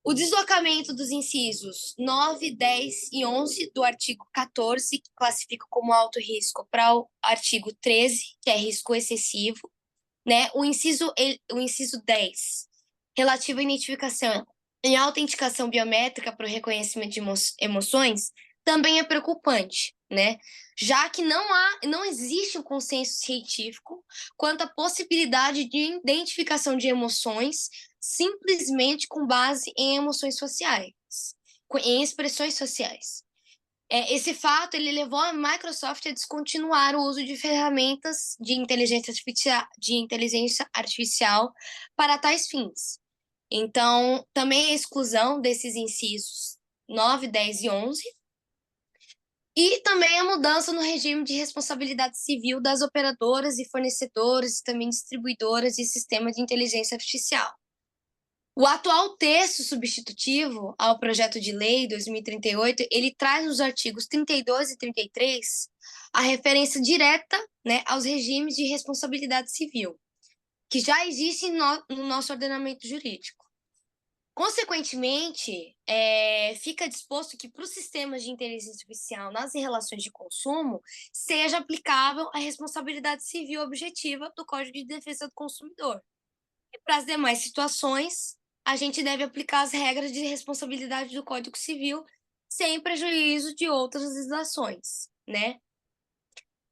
O deslocamento dos incisos 9, 10 e 11 do artigo 14, que classifica como alto risco, para o artigo 13, que é risco excessivo, né? O inciso 10, relativo à identificação e autenticação biométrica para o reconhecimento de emoções, também é preocupante, né? Já que não existe um consenso científico quanto à possibilidade de identificação de emoções simplesmente com base em emoções sociais, em expressões sociais. Esse fato ele levou a Microsoft a descontinuar o uso de ferramentas de inteligência artificial para tais fins. Então, também a exclusão desses incisos 9, 10 e 11, e também a mudança no regime de responsabilidade civil das operadoras e fornecedoras e também distribuidoras de sistemas de inteligência artificial. O atual texto substitutivo ao projeto de lei 2038, ele traz nos artigos 32 e 33 a referência direta, né, aos regimes de responsabilidade civil, que já existem no nosso ordenamento jurídico. Consequentemente, fica disposto que para os sistemas de inteligência artificial nas relações de consumo seja aplicável a responsabilidade civil objetiva do Código de Defesa do Consumidor. E para as demais situações, a gente deve aplicar as regras de responsabilidade do Código Civil sem prejuízo de outras legislações, né?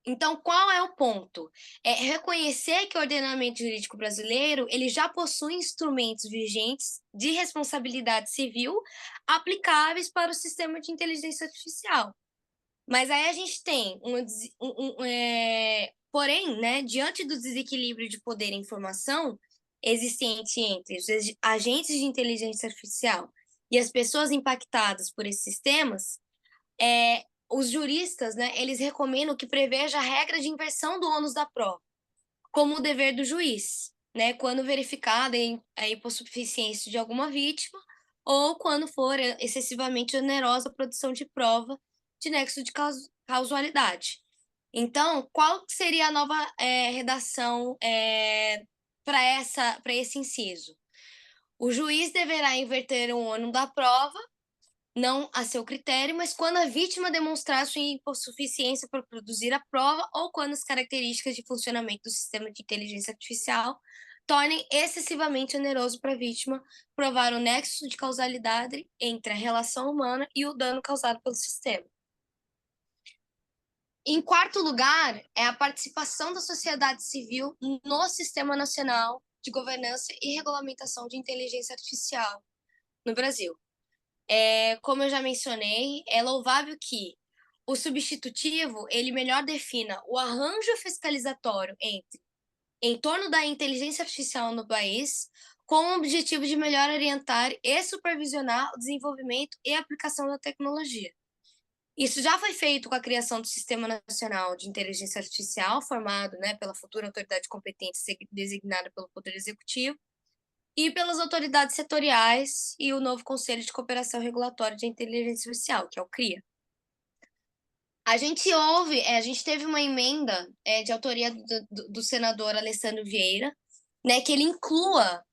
Então, qual é o ponto? Reconhecer que o ordenamento jurídico brasileiro ele já possui instrumentos vigentes de responsabilidade civil aplicáveis para o sistema de inteligência artificial. Mas aí a gente tem porém, né, diante do desequilíbrio de poder e informação existente entre os agentes de inteligência artificial e as pessoas impactadas por esses sistemas, os juristas, né, eles recomendam que preveja a regra de inversão do ônus da prova, como o dever do juiz, né, quando verificada a hipossuficiência de alguma vítima ou quando for excessivamente onerosa a produção de prova de nexo de causalidade. Então, qual seria a nova redação para esse inciso? O juiz deverá inverter o ônus da prova, não a seu critério, mas quando a vítima demonstrar sua hipossuficiência para produzir a prova ou quando as características de funcionamento do sistema de inteligência artificial tornem excessivamente oneroso para a vítima provar o nexo de causalidade entre a relação humana e o dano causado pelo sistema. Em quarto lugar, é a participação da sociedade civil no Sistema Nacional de Governança e Regulamentação de Inteligência Artificial no Brasil. Como eu já mencionei, é louvável que o substitutivo ele melhor defina o arranjo fiscalizatório em torno da inteligência artificial no país, com o objetivo de melhor orientar e supervisionar o desenvolvimento e aplicação da tecnologia. Isso já foi feito com a criação do Sistema Nacional de Inteligência Artificial, formado, né, pela futura autoridade competente designada pelo Poder Executivo, e pelas autoridades setoriais e o novo Conselho de Cooperação Regulatória de Inteligência Artificial, que é o CRIA. A gente teve uma emenda de autoria do senador Alessandro Vieira, né, que ele inclua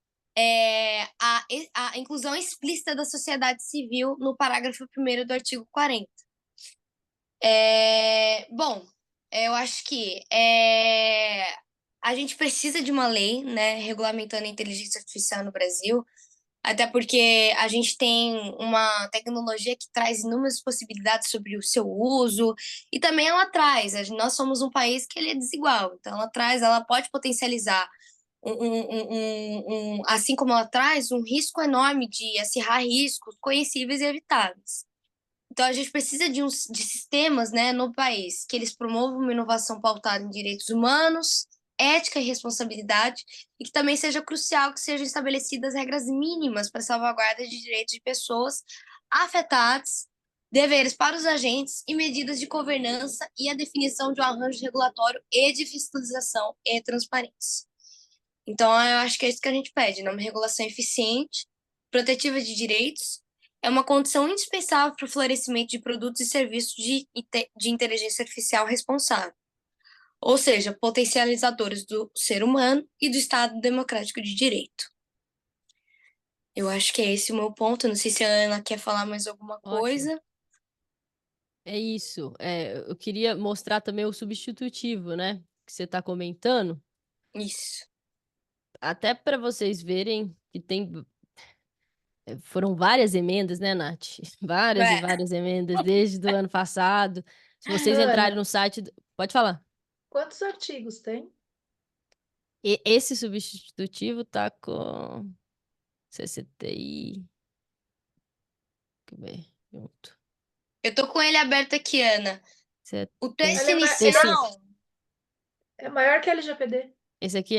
a inclusão explícita da sociedade civil no parágrafo 1º do artigo 40. Bom, eu acho que a gente precisa de uma lei, né, regulamentando a inteligência artificial no Brasil, até porque a gente tem uma tecnologia que traz inúmeras possibilidades sobre o seu uso, e também nós somos um país que ele é desigual, então ela pode potencializar, assim como ela traz, um risco enorme de acirrar riscos conhecíveis e evitáveis. Então, a gente precisa de sistemas, né, no país que eles promovam uma inovação pautada em direitos humanos, ética e responsabilidade, e que também seja crucial que sejam estabelecidas regras mínimas para salvaguarda de direitos de pessoas afetadas, deveres para os agentes e medidas de governança e a definição de um arranjo regulatório e de fiscalização e transparência. Então, eu acho que é isso que a gente pede, né? Uma regulação eficiente protetiva de direitos, é uma condição indispensável para o florescimento de produtos e serviços de inteligência artificial responsável, ou seja, potencializadores do ser humano e do Estado democrático de direito. Eu acho que é esse o meu ponto. Não sei se a Ana quer falar mais alguma Ótimo. coisa. É isso. Eu queria mostrar também o substitutivo, né? Que você está comentando. Isso. Até para vocês verem que foram várias emendas, né, Nath? Várias e É. várias emendas desde o ano passado. Se vocês Ana, entrarem no site, pode falar. quantos artigos tem? Esse substitutivo tá com CCTI. Deixa eu ver junto. Eu tô com ele aberto aqui, Ana. O texto Ele é inicial. É maior que a LGPD. Esse aqui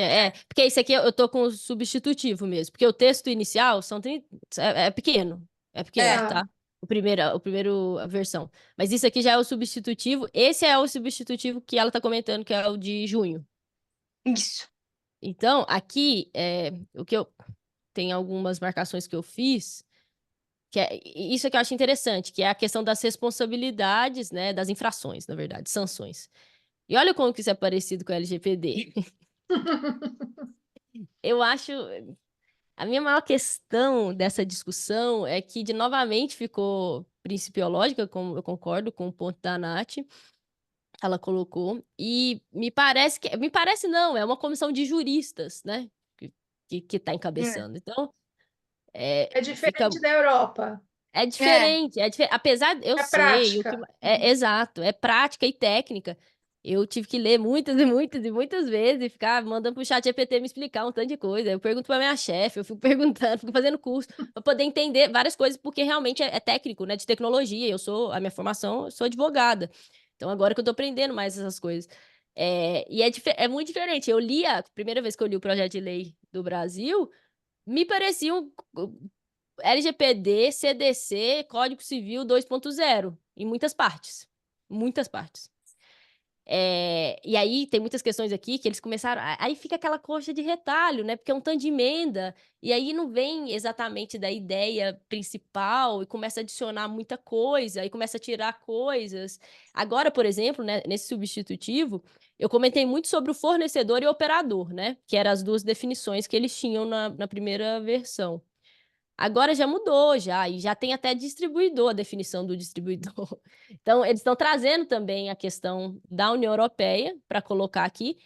porque esse aqui eu tô com o substitutivo mesmo, porque o texto inicial é pequeno, É. tá? O primeiro a versão. Mas isso aqui já é o substitutivo, esse é o substitutivo que ela tá comentando, que é o de junho. Isso. Então, aqui, tem algumas marcações que eu fiz, isso é que eu acho interessante, que é a questão das responsabilidades, né, das infrações, na verdade, sanções. E olha como que isso é parecido com o LGPD. Eu acho. A minha maior questão dessa discussão é que, novamente, ficou principiológica, como eu concordo com o ponto da Nath, ela colocou, e me parece não, é uma comissão de juristas, né, que está encabeçando. Então, É fica. diferente da Europa. É diferente, apesar, eu É sei, prática. Exato, é prática e técnica. Eu tive que ler muitas e muitas e muitas vezes e ficar mandando pro chat GPT me explicar um tanto de coisa. Eu pergunto pra minha chefe, eu fico perguntando, fico fazendo curso para poder entender várias coisas, porque realmente é técnico, né, de tecnologia. A minha formação, eu sou advogada. Então agora que eu tô aprendendo mais essas coisas. É muito diferente. A primeira vez que eu li o projeto de lei do Brasil, me parecia LGPD, CDC, Código Civil 2.0, em muitas partes. Muitas partes. E aí tem muitas questões aqui que eles começaram. Aí fica aquela coxa de retalho, né? Porque é um tanto de emenda, e aí não vem exatamente da ideia principal, e começa a adicionar muita coisa, aí começa a tirar coisas. Agora, por exemplo, né, nesse substitutivo, eu comentei muito sobre o fornecedor e o operador, né? Que eram as duas definições que eles tinham na primeira versão. Agora já mudou, e já tem até distribuidor, a definição do distribuidor. Então, eles estão trazendo também a questão da União Europeia para colocar aqui.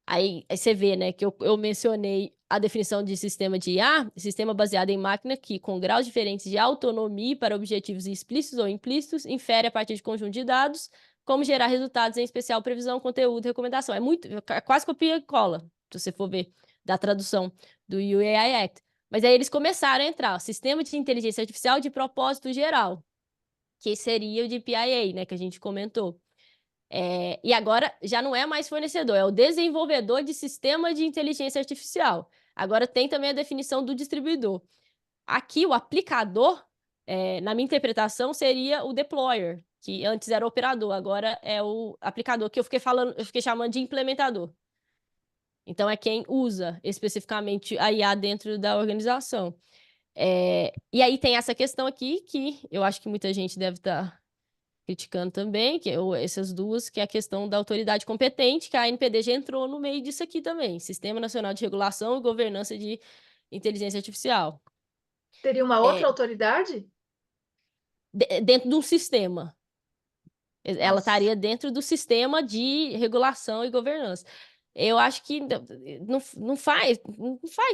Aí você vê, né, que eu mencionei a definição de sistema de IA, sistema baseado em máquina que, com graus diferentes de autonomia para objetivos explícitos ou implícitos, infere a partir de conjunto de dados, como gerar resultados, em especial previsão, conteúdo, recomendação. Quase copia e cola, se você for ver, da tradução do UAI Act. Mas aí eles começaram a entrar, o sistema de inteligência artificial de propósito geral, que seria o de PIA, né, que a gente comentou. E agora já não é mais fornecedor, é o desenvolvedor de sistema de inteligência artificial. Agora tem também a definição do distribuidor. Aqui, o aplicador, na minha interpretação, seria o deployer, que antes era o operador, agora é o aplicador, que eu fiquei chamando de implementador. Então, é quem usa especificamente a IA dentro da organização. E aí tem essa questão aqui, que eu acho que muita gente deve estar criticando também, essas duas, que é a questão da autoridade competente, que a ANPD já entrou no meio disso aqui também, Sistema Nacional de Regulação e Governança de Inteligência Artificial. Teria uma outra autoridade? Dentro de um sistema. Ela Nossa. estaria dentro do sistema de regulação e governança. Eu acho que não faz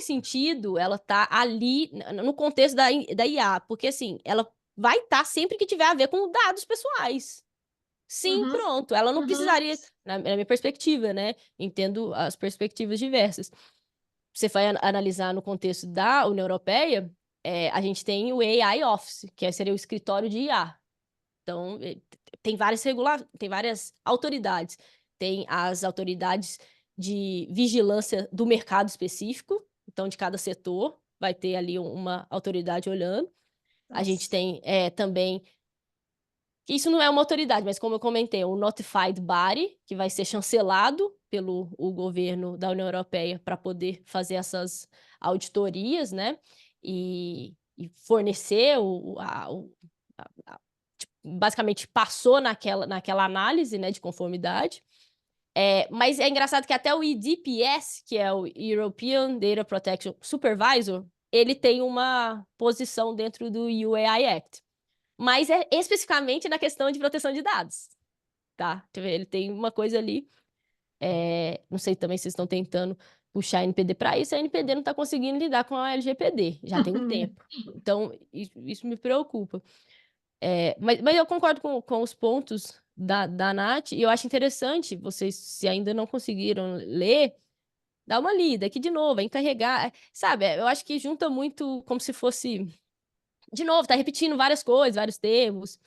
sentido ela estar ali no contexto da IA, porque assim, ela vai estar sempre que tiver a ver com dados pessoais. Sim, pronto. Ela não precisaria, na minha perspectiva, né? Entendo as perspectivas diversas. Você vai analisar no contexto da União Europeia, a gente tem o AI Office, que seria o escritório de IA. Então, tem várias autoridades. Tem as autoridades de vigilância do mercado específico, então, de cada setor, vai ter ali uma autoridade olhando. A gente tem também, isso não é uma autoridade, mas como eu comentei, o Notified Body, que vai ser chancelado pelo governo da União Europeia para poder fazer essas auditorias, né? e fornecer tipo, basicamente passou naquela análise, né, de conformidade. Mas é engraçado que até o EDPS, que é o European Data Protection Supervisor, ele tem uma posição dentro do UAI Act, mas é especificamente na questão de proteção de dados, tá? Ele tem uma coisa ali, não sei também se vocês estão tentando puxar a NPD para isso, a NPD não está conseguindo lidar com a LGPD, já tem um tempo. Então, isso me preocupa. Mas eu concordo com os pontos da Nath, e eu acho interessante, vocês, se ainda não conseguiram ler, dá uma lida aqui de novo, encarregar, sabe? Eu acho que junta muito como se fosse, de novo, tá repetindo várias coisas, vários termos,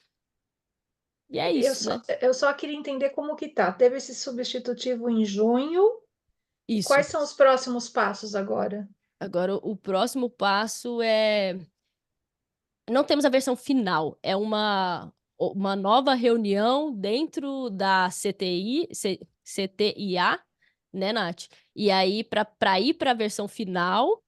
e é isso, né? Eu só queria entender como que tá. Teve esse substitutivo em junho. Isso. Quais são os próximos passos agora? Agora, o próximo passo é... Não temos a versão final, é uma nova reunião dentro da CTIA, né, Nath? E aí, para ir para a versão final,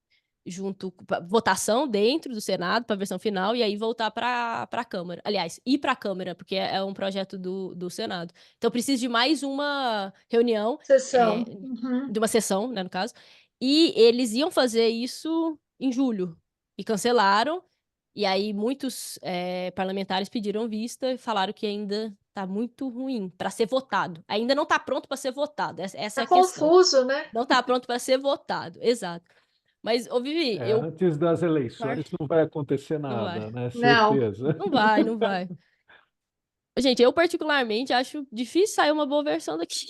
votação dentro do Senado para a versão final, e aí voltar para a Câmara. Aliás, ir para a Câmara, porque é um projeto do Senado. Então, precisa de mais uma reunião, Sessão. de uma sessão, né, no caso, e eles iam fazer isso em julho, e cancelaram. E aí muitos parlamentares pediram vista e falaram que ainda está muito ruim para ser votado. Ainda não está pronto para ser votado. Essa é a questão. Confuso, né? Não está pronto para ser votado, exato. Mas, Vivi, Antes das eleições não vai acontecer Não vai. nada, né? Não. Certeza. Não vai. Gente, eu particularmente acho difícil sair uma boa versão daqui.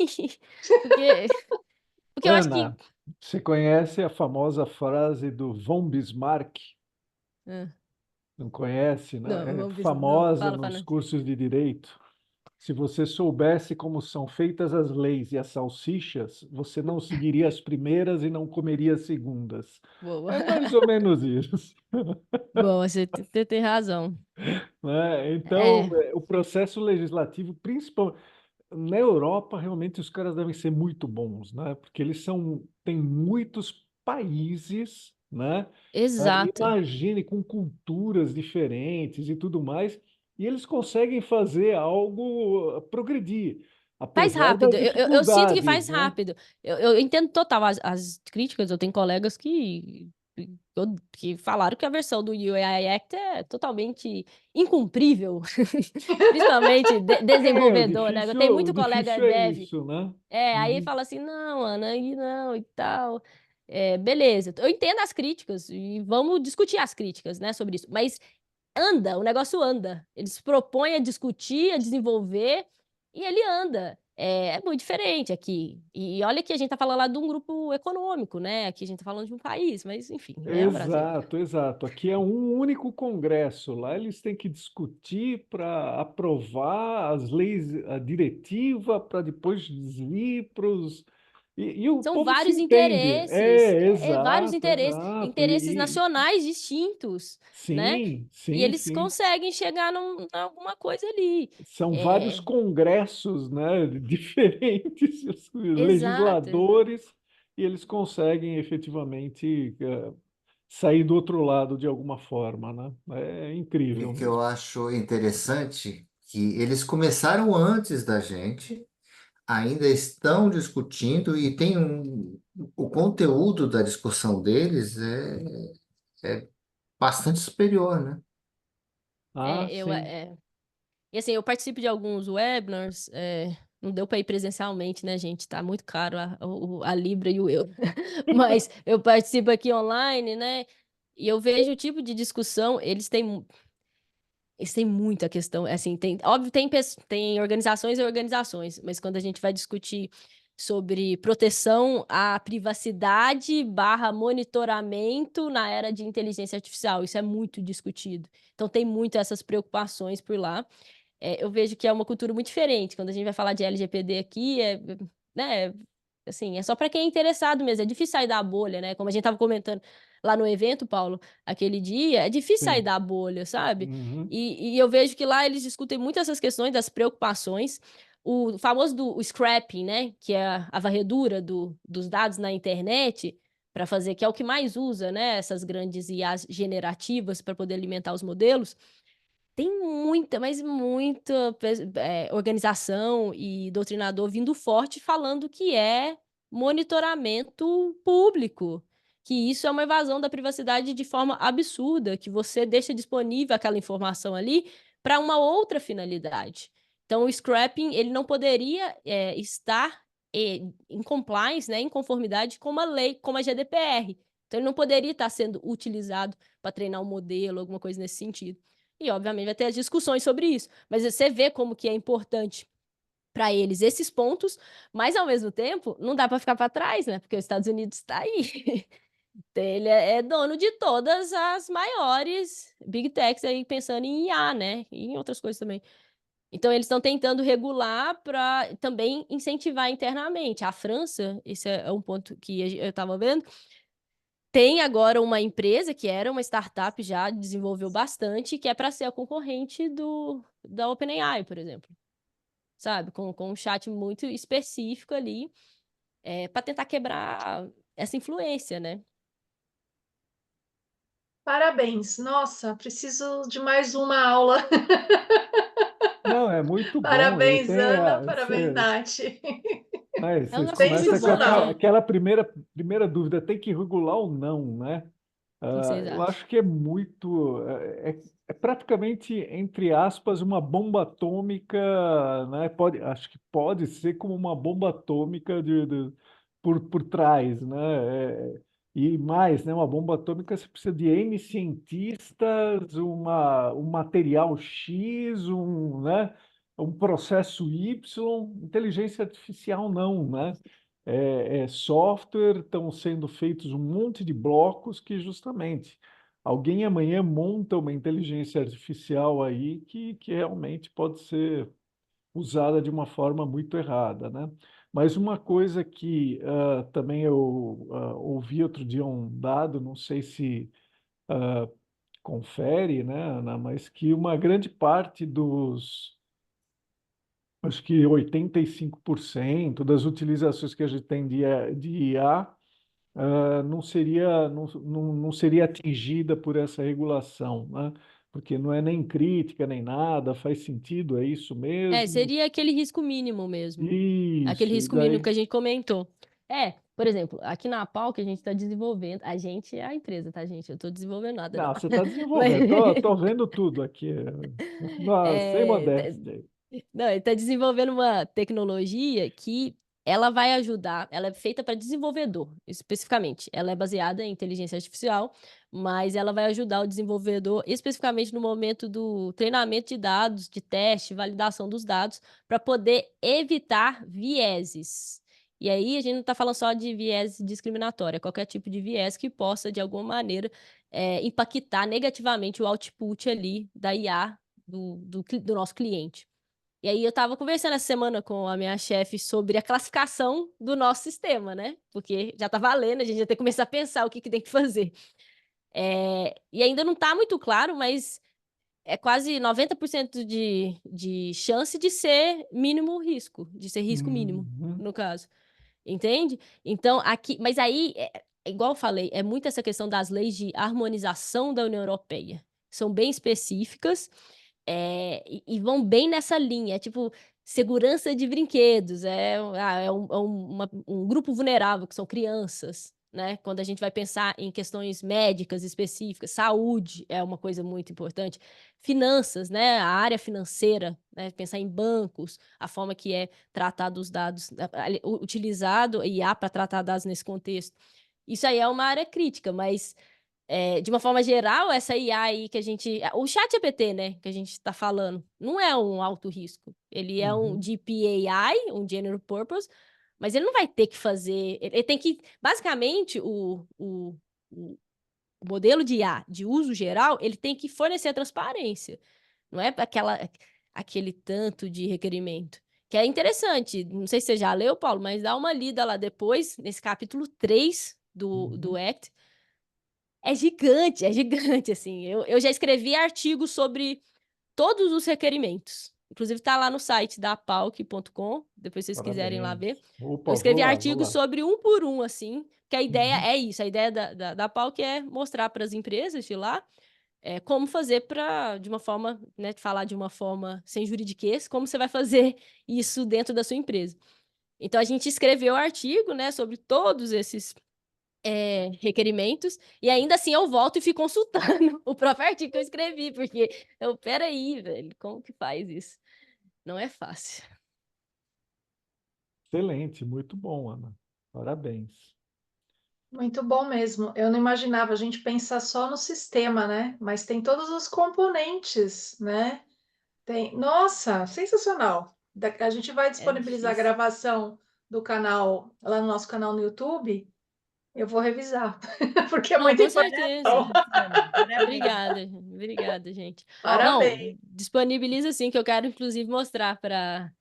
Porque eu acho que... Ana, você conhece a famosa frase do von Bismarck? Não conhece, né? Não, É não, famosa fala. nos cursos de direito. Se você soubesse como são feitas as leis e as salsichas, você não seguiria as primeiras e não comeria as segundas. Boa. É mais ou menos isso. Bom, você tem razão. Né? Então, o processo legislativo, principalmente na Europa, realmente os caras devem ser muito bons, né? Porque têm muitos países, né? Exato. Imagine com culturas diferentes e tudo mais, e eles conseguem fazer algo progredir, Faz apesar rápido, das eu sinto que faz dificuldades, né? rápido. Eu entendo total as críticas, eu tenho colegas que falaram que a versão do UAI Act é totalmente incumprível, principalmente desenvolvedor, né? Eu tenho muito colega Difícil é dev, isso, né? aí fala assim, não, Ana, aí não, e tal. Beleza, eu entendo as críticas, e vamos discutir as críticas, né, sobre isso, mas o negócio anda. Ele se propõe a discutir, a desenvolver, e ele anda. É muito diferente aqui. E olha que a gente está falando lá de um grupo econômico, né? Aqui a gente está falando de um país, mas enfim, é o Brasil. Exato. Aqui é um único congresso. Lá eles têm que discutir para aprovar as leis, a diretiva, para depois ir para os. E o São povo se vários entende. interesses, Vários exato. interesses nacionais distintos, né? E Sim. eles conseguem chegar alguma coisa ali. São vários congressos, né, diferentes, os Exato. legisladores, e eles conseguem efetivamente sair do outro lado de alguma forma, né? É incrível O que mesmo. eu acho interessante que eles começaram antes da gente, ainda estão discutindo e tem o conteúdo da discussão deles é bastante superior, né? Sim. E assim, eu participo de alguns webinars, não deu para ir presencialmente, né, gente? Tá muito caro a Libra e o euro. Mas eu participo aqui online, né? E eu vejo o tipo de discussão, eles têm muita questão, assim, óbvio, tem organizações e organizações, mas quando a gente vai discutir sobre proteção à privacidade / monitoramento na era de inteligência artificial, isso é muito discutido. Então, tem muito essas preocupações por lá. Eu vejo que é uma cultura muito diferente. Quando a gente vai falar de LGPD aqui, né, assim, é só para quem é interessado mesmo. É difícil sair da bolha, né? Como a gente estava comentando lá no evento, Paulo, aquele dia, é difícil sair Sim. da bolha, sabe? Uhum. E eu vejo que lá eles discutem muito essas questões das preocupações. O famoso o scrapping, né? Que é a varredura dos dados na internet, para fazer, que é o que mais usa, né, essas grandes IAs generativas para poder alimentar os modelos, tem muita, mas muita organização e doutrinador vindo forte falando que é monitoramento público, que isso é uma invasão da privacidade de forma absurda, que você deixa disponível aquela informação ali para uma outra finalidade. Então, o scrapping ele não poderia estar em compliance, né, em conformidade com uma lei como a GDPR. Então, ele não poderia estar sendo utilizado para treinar um modelo, alguma coisa nesse sentido. E, obviamente, vai ter as discussões sobre isso. Mas você vê como que é importante para eles esses pontos, mas, ao mesmo tempo, não dá para ficar para trás, né? Porque os Estados Unidos está aí. Então, ele é dono de todas as maiores big techs aí, pensando em IA, né? E em outras coisas também. Então, eles estão tentando regular para também incentivar internamente. A França, esse é um ponto que eu estava vendo, tem agora uma empresa que era uma startup, já desenvolveu bastante, que é para ser a concorrente da OpenAI, por exemplo. Sabe? Com um chat muito específico ali, para tentar quebrar essa influência, né? Parabéns. Nossa, preciso de mais uma aula. Não, é muito bom. E Parabéns, tem Ana. Parabéns, Nath. É um vocês negócio muito começam com bom, Sensacional. né? aquela primeira dúvida, tem que regular ou não, né? O que vocês Eu acham? acho que é muito, é praticamente, entre aspas, uma bomba atômica, né? Acho que pode ser como uma bomba atômica por trás, né? E mais, né? Uma bomba atômica você precisa de N cientistas, um material X, né? Um processo Y, inteligência artificial não, né? Software, estão sendo feitos um monte de blocos que justamente alguém amanhã monta uma inteligência artificial aí que realmente pode ser usada de uma forma muito errada, né? Mas uma coisa que também eu ouvi outro dia um dado, não sei se confere, né, Ana, mas que uma grande parte acho que 85% das utilizações que a gente tem de IA não seria atingida por essa regulação, né? Porque não é nem crítica nem nada, faz sentido, é isso mesmo? Seria aquele risco mínimo mesmo. Aquele Isso, e risco mínimo daí? que a gente comentou. Por exemplo, aqui na Pau que a gente está desenvolvendo, a gente é a empresa, tá, gente? Eu estou desenvolvendo nada, não. Não, você está desenvolvendo, Mas, tô vendo tudo aqui, sem é, modéstia. não, ele está desenvolvendo uma tecnologia que ela vai ajudar, ela é feita para desenvolvedor, especificamente. Ela é baseada em inteligência artificial, mas ela vai ajudar o desenvolvedor, especificamente no momento do treinamento de dados, de teste, validação dos dados, para poder evitar vieses. E aí a gente não está falando só de viés discriminatório, é qualquer tipo de viés que possa, de alguma maneira, impactar negativamente o output ali da IA do nosso cliente. E aí eu estava conversando essa semana com a minha chefe sobre a classificação do nosso sistema, né? Porque já está valendo, a gente já tem que começar a pensar o que tem que fazer. E ainda não está muito claro, mas é quase 90% de chance de ser mínimo risco, de ser risco mínimo, Uhum. no caso. Entende? Então, aqui. Mas aí, igual eu falei, é muito essa questão das leis de harmonização da União Europeia. São bem específicas. E vão bem nessa linha, tipo, segurança de brinquedos, um grupo vulnerável, que são crianças, né? Quando a gente vai pensar em questões médicas específicas, saúde é uma coisa muito importante, finanças, né? A área financeira, né? Pensar em bancos, a forma que é tratado os dados, utilizado IA para tratar dados nesse contexto. Isso aí é uma área crítica, mas de uma forma geral, essa IA aí que a gente. O ChatGPT, né, que a gente está falando, não é um alto risco. Ele é um Uhum. GPAI, um General Purpose, mas ele não vai ter que fazer. Ele tem que. Basicamente, o modelo de IA de uso geral, ele tem que fornecer a transparência. Não é aquele tanto de requerimento. Que é interessante. Não sei se você já leu, Paulo, mas dá uma lida lá depois, nesse capítulo 3 do Act. É gigante, assim. Eu já escrevi artigos sobre todos os requerimentos. Inclusive, tá lá no site da palc.com, depois se vocês quiserem lá Parabéns. ver. Eu Opa, vou escrevi lá, vou artigos lá. sobre um por um, assim, que a ideia é isso, a ideia da PAUC é mostrar para as empresas de lá como fazer de uma forma, né, falar de uma forma sem juridiquês, como você vai fazer isso dentro da sua empresa. Então, a gente escreveu o artigo, né, sobre todos esses requerimentos, e ainda assim eu volto e fico consultando o próprio artigo que eu escrevi, porque peraí, velho, como que faz isso? Não é fácil. Excelente, muito bom, Ana. Parabéns. Muito bom mesmo. Eu não imaginava a gente pensar só no sistema, né? Mas tem todos os componentes, né? Nossa, sensacional. A gente vai É disponibilizar a difícil. gravação do canal, lá no nosso canal no YouTube. Eu vou revisar, porque é Não, muita com certeza. informação. Parabéns. Obrigada, gente. Não, Parabéns. disponibiliza sim, que eu quero inclusive mostrar para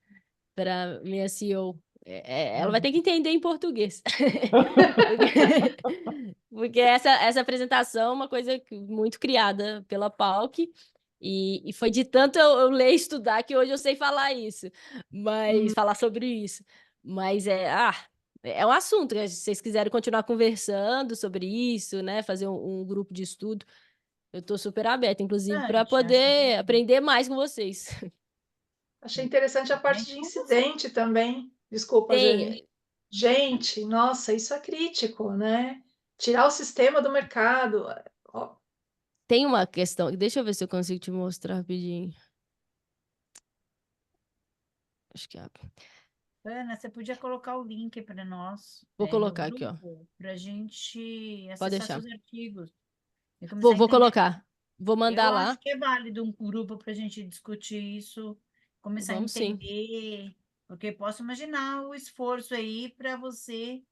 minha CEO. Ela vai ter que entender em português. Porque essa apresentação é uma coisa muito criada pela PAUC, e foi de tanto eu ler e estudar que hoje eu sei falar isso, mas falar sobre isso. Mas é um assunto, né? Se vocês quiserem continuar conversando sobre isso, né? Fazer um grupo de estudo, eu estou super aberta, inclusive, para Interessante, acho poder que aprender mais com vocês. Achei interessante a parte de principalmente com você. incidente também. Desculpa, Jenny. Tem, Gente, nossa, isso é crítico, né? Tirar o sistema do mercado. Ó, tem uma questão, deixa eu ver se eu consigo te mostrar rapidinho. Acho que Ana, você podia colocar o link para nós, vou no colocar aqui, ó. grupo, para a gente Pode acessar deixar. seus artigos e começar a Vou entender. colocar. Vou mandar Eu lá. acho que é válido um grupo para a gente discutir isso, começar a Vamos sim. entender, porque posso imaginar o esforço aí para você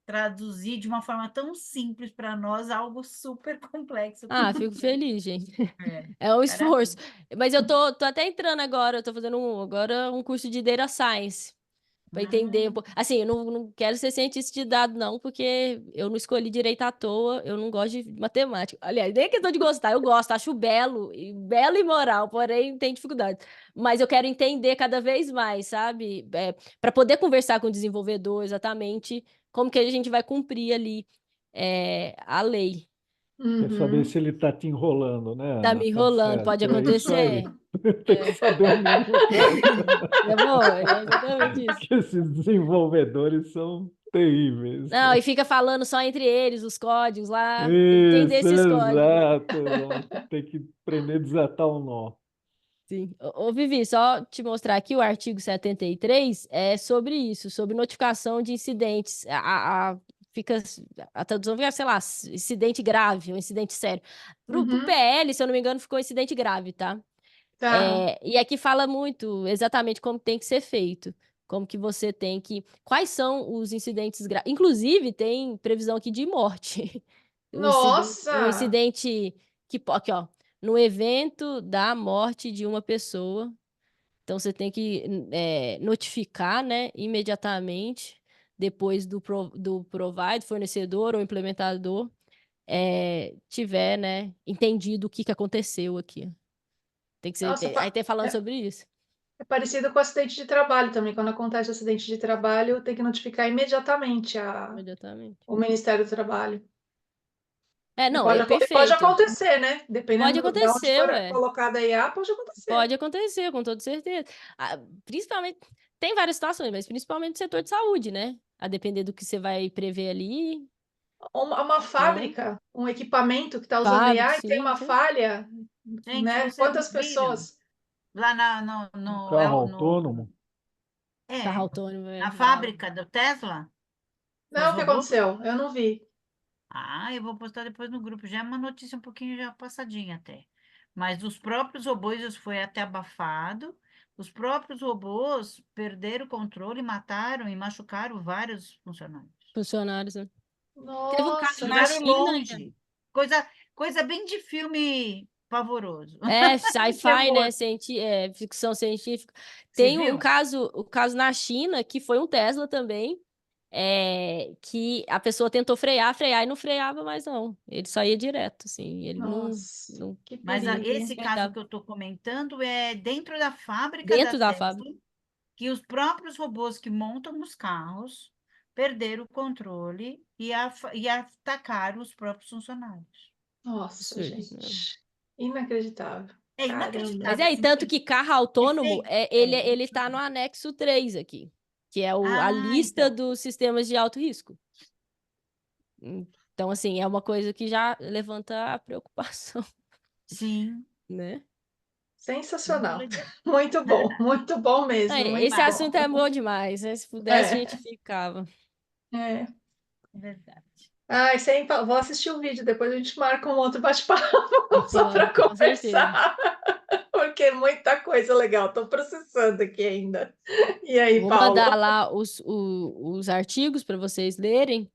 traduzir de uma forma tão simples para nós algo super complexo. Fico feliz, gente. É, É um parabéns. esforço. Mas eu tô até entrando agora, eu tô fazendo agora um curso de Data Science, para entender um pouco. Assim, eu não quero ser cientista de dados, não, porque eu não escolhi direito à toa, eu não gosto de matemática. Aliás, nem é questão de gostar, eu gosto, acho belo e moral, porém tem dificuldade. Mas eu quero entender cada vez mais, sabe? Para poder conversar com o desenvolvedor exatamente como que a gente vai cumprir ali a lei. Quer saber uhum. se ele está te enrolando, né, Tá Ana? me Tá enrolando, pode certo. É isso aí. acontecer. Tem que saber o mínimo É bom, é exatamente isso. que esses desenvolvedores são terríveis. Não, e fica falando só entre eles, os códigos lá, tem que entender Isso, esses códigos. exato, exato. Tem que aprender a desatar o nó. Sim. Ô, Vivi, só te mostrar aqui o artigo 73 é sobre isso, sobre notificação de incidentes. A tradução fica, sei lá, incidente grave, ou incidente sério. Pro Uhum. PL, se eu não me engano, ficou incidente grave, tá? Tá. E aqui fala muito exatamente como tem que ser feito, como que você tem que... Quais são os incidentes graves? Inclusive, tem previsão aqui de morte. Um Nossa! incidente aqui, ó, no evento da morte de uma pessoa, então você tem que notificar, né, imediatamente, depois do provide, fornecedor ou implementador, tiver, né, entendido o que aconteceu aqui. Tem que ser, Nossa, aí tem falando é, sobre isso. é parecido com acidente de trabalho também. Quando acontece acidente de trabalho, tem que notificar imediatamente Imediatamente. o Ministério do Trabalho. E Não, é pode perfeito. acontecer, né? Pode Dependendo de onde acontecer, for ué. colocada a IA, pode acontecer. Pode acontecer, com toda certeza. Principalmente, tem várias situações, mas principalmente no setor de saúde, né? A depender do que você vai prever ali. Uma Então, fábrica, um equipamento que está usando fábrica, IA e tem sim, uma sim. falha, Gente, né? vocês Quantas não viram? pessoas? Lá Um carro autônomo. Carro é, autônomo é na bravo. fábrica do Tesla, os Não, o que robôs. aconteceu? Eu não vi. Eu vou postar depois no grupo. Já é uma notícia um pouquinho já passadinha até. Mas os próprios robôs, isso foi até abafado. Os próprios robôs perderam o controle, mataram e machucaram vários funcionários. Funcionários, né? Teve um caso Nossa, na Chegaram China. longe. Coisa bem de filme pavoroso. que Sci-fi, né? terror. Ficção científica. Você Tem um viu? caso, o caso na China, que foi um Tesla também, que a pessoa tentou frear e não freava mais, não. Ele só ia direto, assim. Ele Nossa, que Mas perigo, hein? esse caso aguentava. que eu estou comentando é dentro da fábrica da Dentro da Tesla, fábrica. que os próprios robôs que montam os carros perder o controle e atacar os próprios funcionários. Nossa, Absurdo, né? gente. Inacreditável. É Caramba. Mas inacreditável, é, e assim, tanto tem que carro autônomo, efeitos. ele tá no anexo 3 aqui, que é a lista Então, dos sistemas de alto risco. Então, assim, é uma coisa que já levanta a preocupação, sim, né? muito Sensacional. legal. Muito bom mesmo, muito Esse bom. assunto é bom demais, né? Se pudesse, a É, gente ficava. é. É verdade. Ai, vou assistir o vídeo, depois a gente marca um outro bate-papo só para Com certeza. conversar, porque é muita coisa legal, estou processando aqui ainda. E aí, Vou Paulo? mandar lá os artigos para vocês lerem.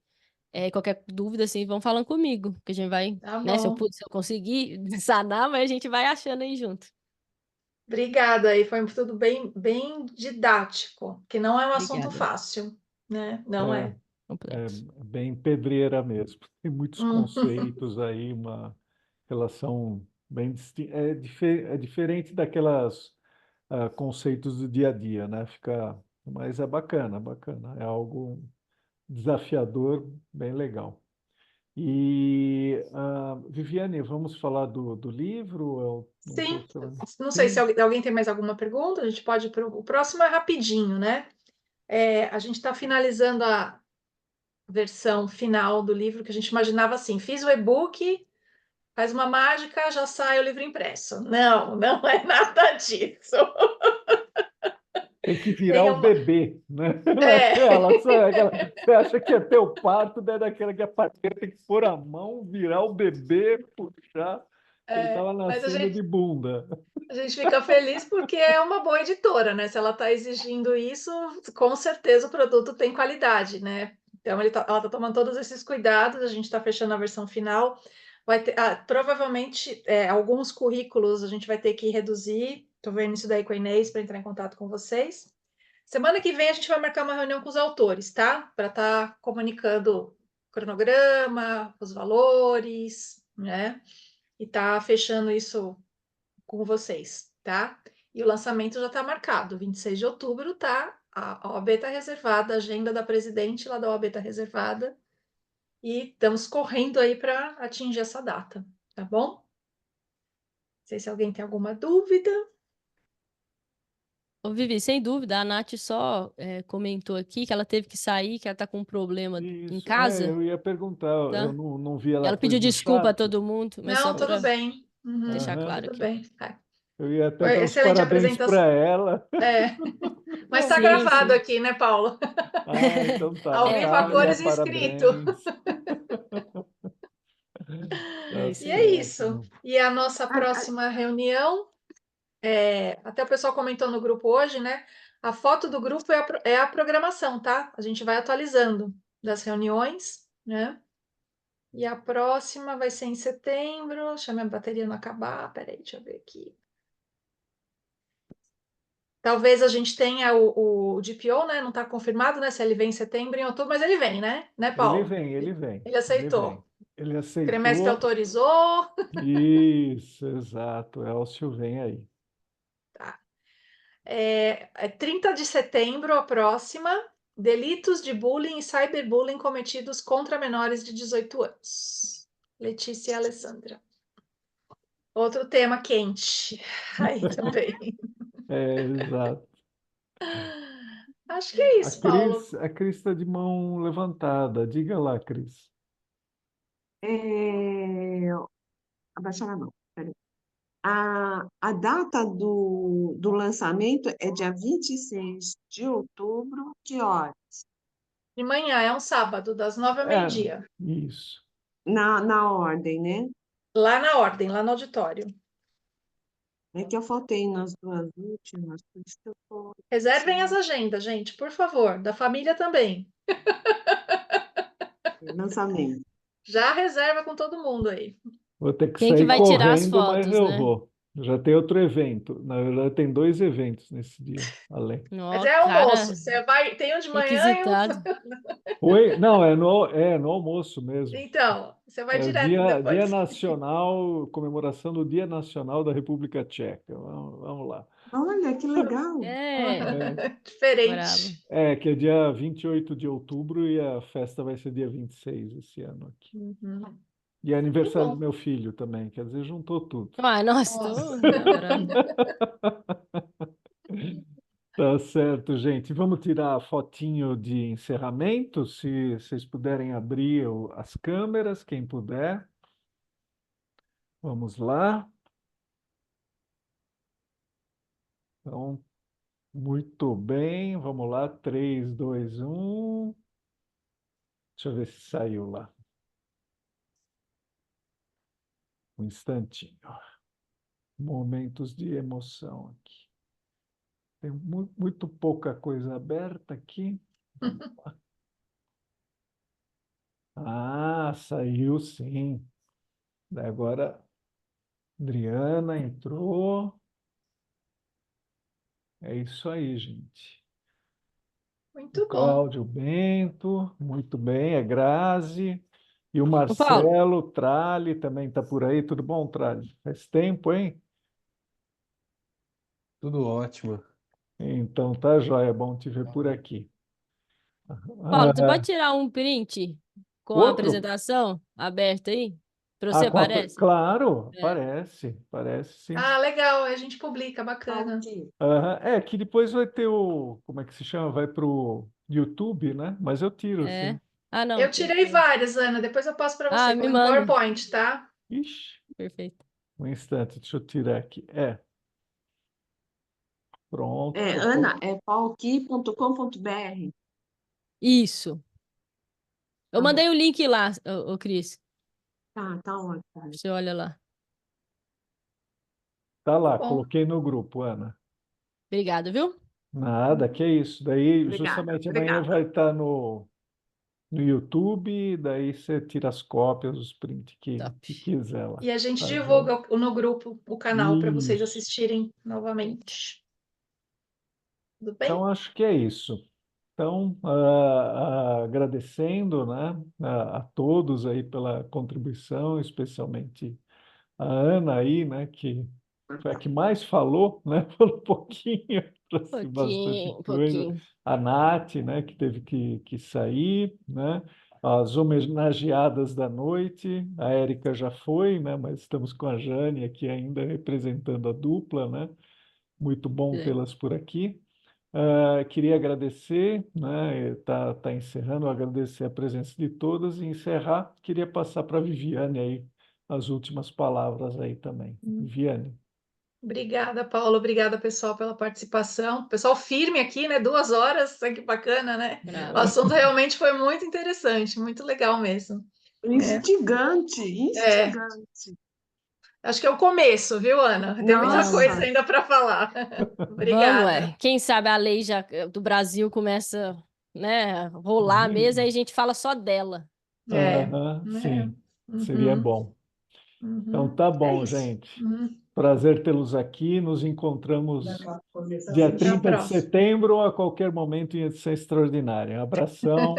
Qualquer dúvida, assim, vão falando comigo, que a gente vai, Tá né? Se eu bom. conseguir sanar, mas a gente vai achando aí junto. Obrigada aí, foi tudo bem didático, que não é um assunto Obrigada. fácil, né? Não É, é. Complexo. bem pedreira mesmo. Tem muitos Hum. conceitos aí, uma relação bem distinta. É diferente daquelas conceitos do dia a dia, né? Mas é bacana, bacana. É algo desafiador, bem legal. E, Viviane, vamos falar do livro? Eu não estou Sim, falando. não sei se Sim. alguém tem mais alguma pergunta, a gente pode ir para o próximo, é rapidinho, né? A gente está finalizando a versão final do livro, que a gente imaginava assim, fiz o e-book, faz uma mágica, já sai o livro impresso. Não, não é nada disso. Tem que virar Tem o uma... bebê, né? É, Você acha que é teu parto, né? Daquela que a parteira tem que pôr a mão, virar o bebê, puxar. Ele estava mas a nascendo gente, de bunda. a gente fica feliz porque é uma boa editora, né? Se ela está exigindo isso, com certeza o produto tem qualidade, né? Então ela está tomando todos esses cuidados, a gente está fechando a versão final. Vai ter, provavelmente, alguns currículos a gente vai ter que reduzir. Estou vendo isso daí com a Inês para entrar em contato com vocês. Semana que vem a gente vai marcar uma reunião com os autores, tá? Para estar comunicando o cronograma, os valores, né? E tá fechando isso com vocês, tá? E o lançamento já está marcado, 26 de outubro, tá? A OAB está reservada, a agenda da presidente lá da OAB está reservada. E estamos correndo aí para atingir essa data, tá bom? Não sei se alguém tem alguma dúvida. Ô, Vivi, sem dúvida, a Nath só comentou aqui que ela teve que sair, que ela tá com um problema em Isso, casa, eu ia perguntar, eu tá? não vi ela Ela pediu pôs no desculpa a chat. todo mundo, mas só Não, tudo para bem. Uhum, deixar Aham. claro tudo aqui. bem. Eu ia até Foi dar os excelente parabéns apresentação. para ela. Mas está Sim, gravado sim. aqui, né, Paulo? Então tá, Ao vivo, a Natália, cores e escrito. parabéns. É Tá isso E aí. é isso. certo. E a nossa próxima reunião, até o pessoal comentou no grupo hoje, né? A foto do grupo é a programação, tá? A gente vai atualizando das reuniões, né? E a próxima vai ser em setembro. Deixa minha bateria não acabar. Peraí, deixa eu ver aqui. Talvez a gente tenha o DPO, né? Não está confirmado, né? Se ele vem em setembro, em outubro, mas ele vem, né? Né, Ele Paulo? vem, ele vem, Ele ele vem. aceitou. Ele O Cremestre aceitou. autorizou. Isso, exato. Elcio vem aí. Tá. 30 de setembro, a próxima. Delitos de bullying e cyberbullying cometidos contra menores de 18 anos. Letícia e Alessandra. Outro tema quente aí também. Exato. Acho que é isso, Paulo. A Cris está de mão levantada. Diga lá, Cris. É, abaixar a mão. Peraí. A data do lançamento é dia 26 de outubro, que hora? De manhã, é um sábado, das 9 ao É, meio-dia. isso. Na ordem, né? Lá na ordem, lá no auditório. É que eu faltei nas duas últimas, por isso que eu tô... Reservem as agendas, gente, por favor. Da família também. Lançamento. Já reserva com todo mundo aí. Vou ter que Quem que sair vai tirar as correndo, mas fotos, eu né? vou. Já tem outro evento. Na verdade, tem 2 eventos nesse dia, além. Mas Ó, é almoço. cara Você vai, tem um de manhã e um. requisitado. Oi? Não, no almoço mesmo. Então, você vai É o direto dia depois. Nacional, comemoração do Dia Nacional da República Tcheca. Vamos lá. Olha, que legal. É, Diferente. bravo. que é dia 28 de outubro e a festa vai ser dia 26 esse ano aqui. Uhum. E é aniversário do bom. meu filho também, quer dizer, juntou tudo. Ah, nossa, Nossa. adorando. Tá certo, gente. Vamos tirar a fotinho de encerramento, se vocês puderem abrir as câmeras, quem puder. Vamos lá. Então, muito bem. Vamos lá. 3, 2, 1. Deixa eu ver se saiu lá. Um instantinho. Momentos de emoção aqui. Tem muito pouca coisa aberta aqui. Vamos lá. Ah, saiu sim. Daí agora, Adriana entrou. É isso aí, gente. Muito O bom. Cláudio Bento, muito bem, é Grazi. E o Ô, Paulo, Marcelo Trali também está por aí. Tudo bom, Trali? Faz tempo, hein? Tudo ótimo. Então tá jóia, é bom te ver por aqui. Paulo, você Ah, pode tirar um print com a outro? apresentação aberta aí? Para Ah, você, parece? claro, É. parece sim. Ah, legal. A gente publica, Tá bacana. aqui. Aham, que depois vai ter como é que se chama? Vai para o YouTube, né? Mas eu tiro, sim. É. Ah, não, Eu tirei perfeito. várias, Ana. Depois eu passo para Ah, você, me em manda. PowerPoint, tá? Ixi, Perfeito. um instante, deixa eu tirar aqui. Pronto. Ana, é pauqui.com.br. Isso. Eu Tá bom. mandei o link lá, ô Cris. Tá ótimo. Você olha lá. Tá lá, Bom. coloquei no grupo, Ana. Obrigado, viu? Nada, que isso. Daí, Obrigada, justamente amanhã obrigada. vai estar no YouTube, daí você tira as cópias, os prints que Top. quiser lá. E a gente Tá divulga no grupo o canal para vocês Isso. assistirem novamente. Tudo bem? Então, acho que é isso. Então, agradecendo, né, a todos aí pela contribuição, especialmente a Ana aí, né, que foi a que mais falou, né, falou um pouquinho, trouxe bastante coisa. Pouquinho. A Nath, né, que teve que sair, né, as homenageadas da noite, a Érica já foi, né, mas estamos com a Jane aqui ainda representando a dupla, né, muito bom É. tê-las por aqui. Queria agradecer, né, tá encerrando, agradecer a presença de todas e encerrar, queria passar para a Viviane aí as últimas palavras aí também. Viviane. Obrigada, Paulo. Obrigada, pessoal, pela participação. Pessoal firme aqui, né? 2 horas, que bacana, né? O Bravo. assunto realmente foi muito interessante, muito legal mesmo. Instigante, instigante. Acho que é o começo, viu, Ana? Tem muita Nossa. coisa ainda para falar. Vamos, Obrigada. Quem sabe a lei do Brasil começa, né, a rolar mesmo, aí a gente fala só dela. Aham, sim, seria bom. Então tá bom, isso. gente. Prazer tê-los aqui. Nos encontramos dia Até a 30 de próxima. setembro ou a qualquer momento em edição extraordinária. Um abração,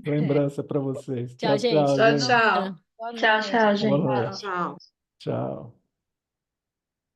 lembrança para vocês. Tchau, gente. Tchau, gente. tchau. Boa Tchau, noite. tchau, gente. Boa noite. Tchau. Tchau.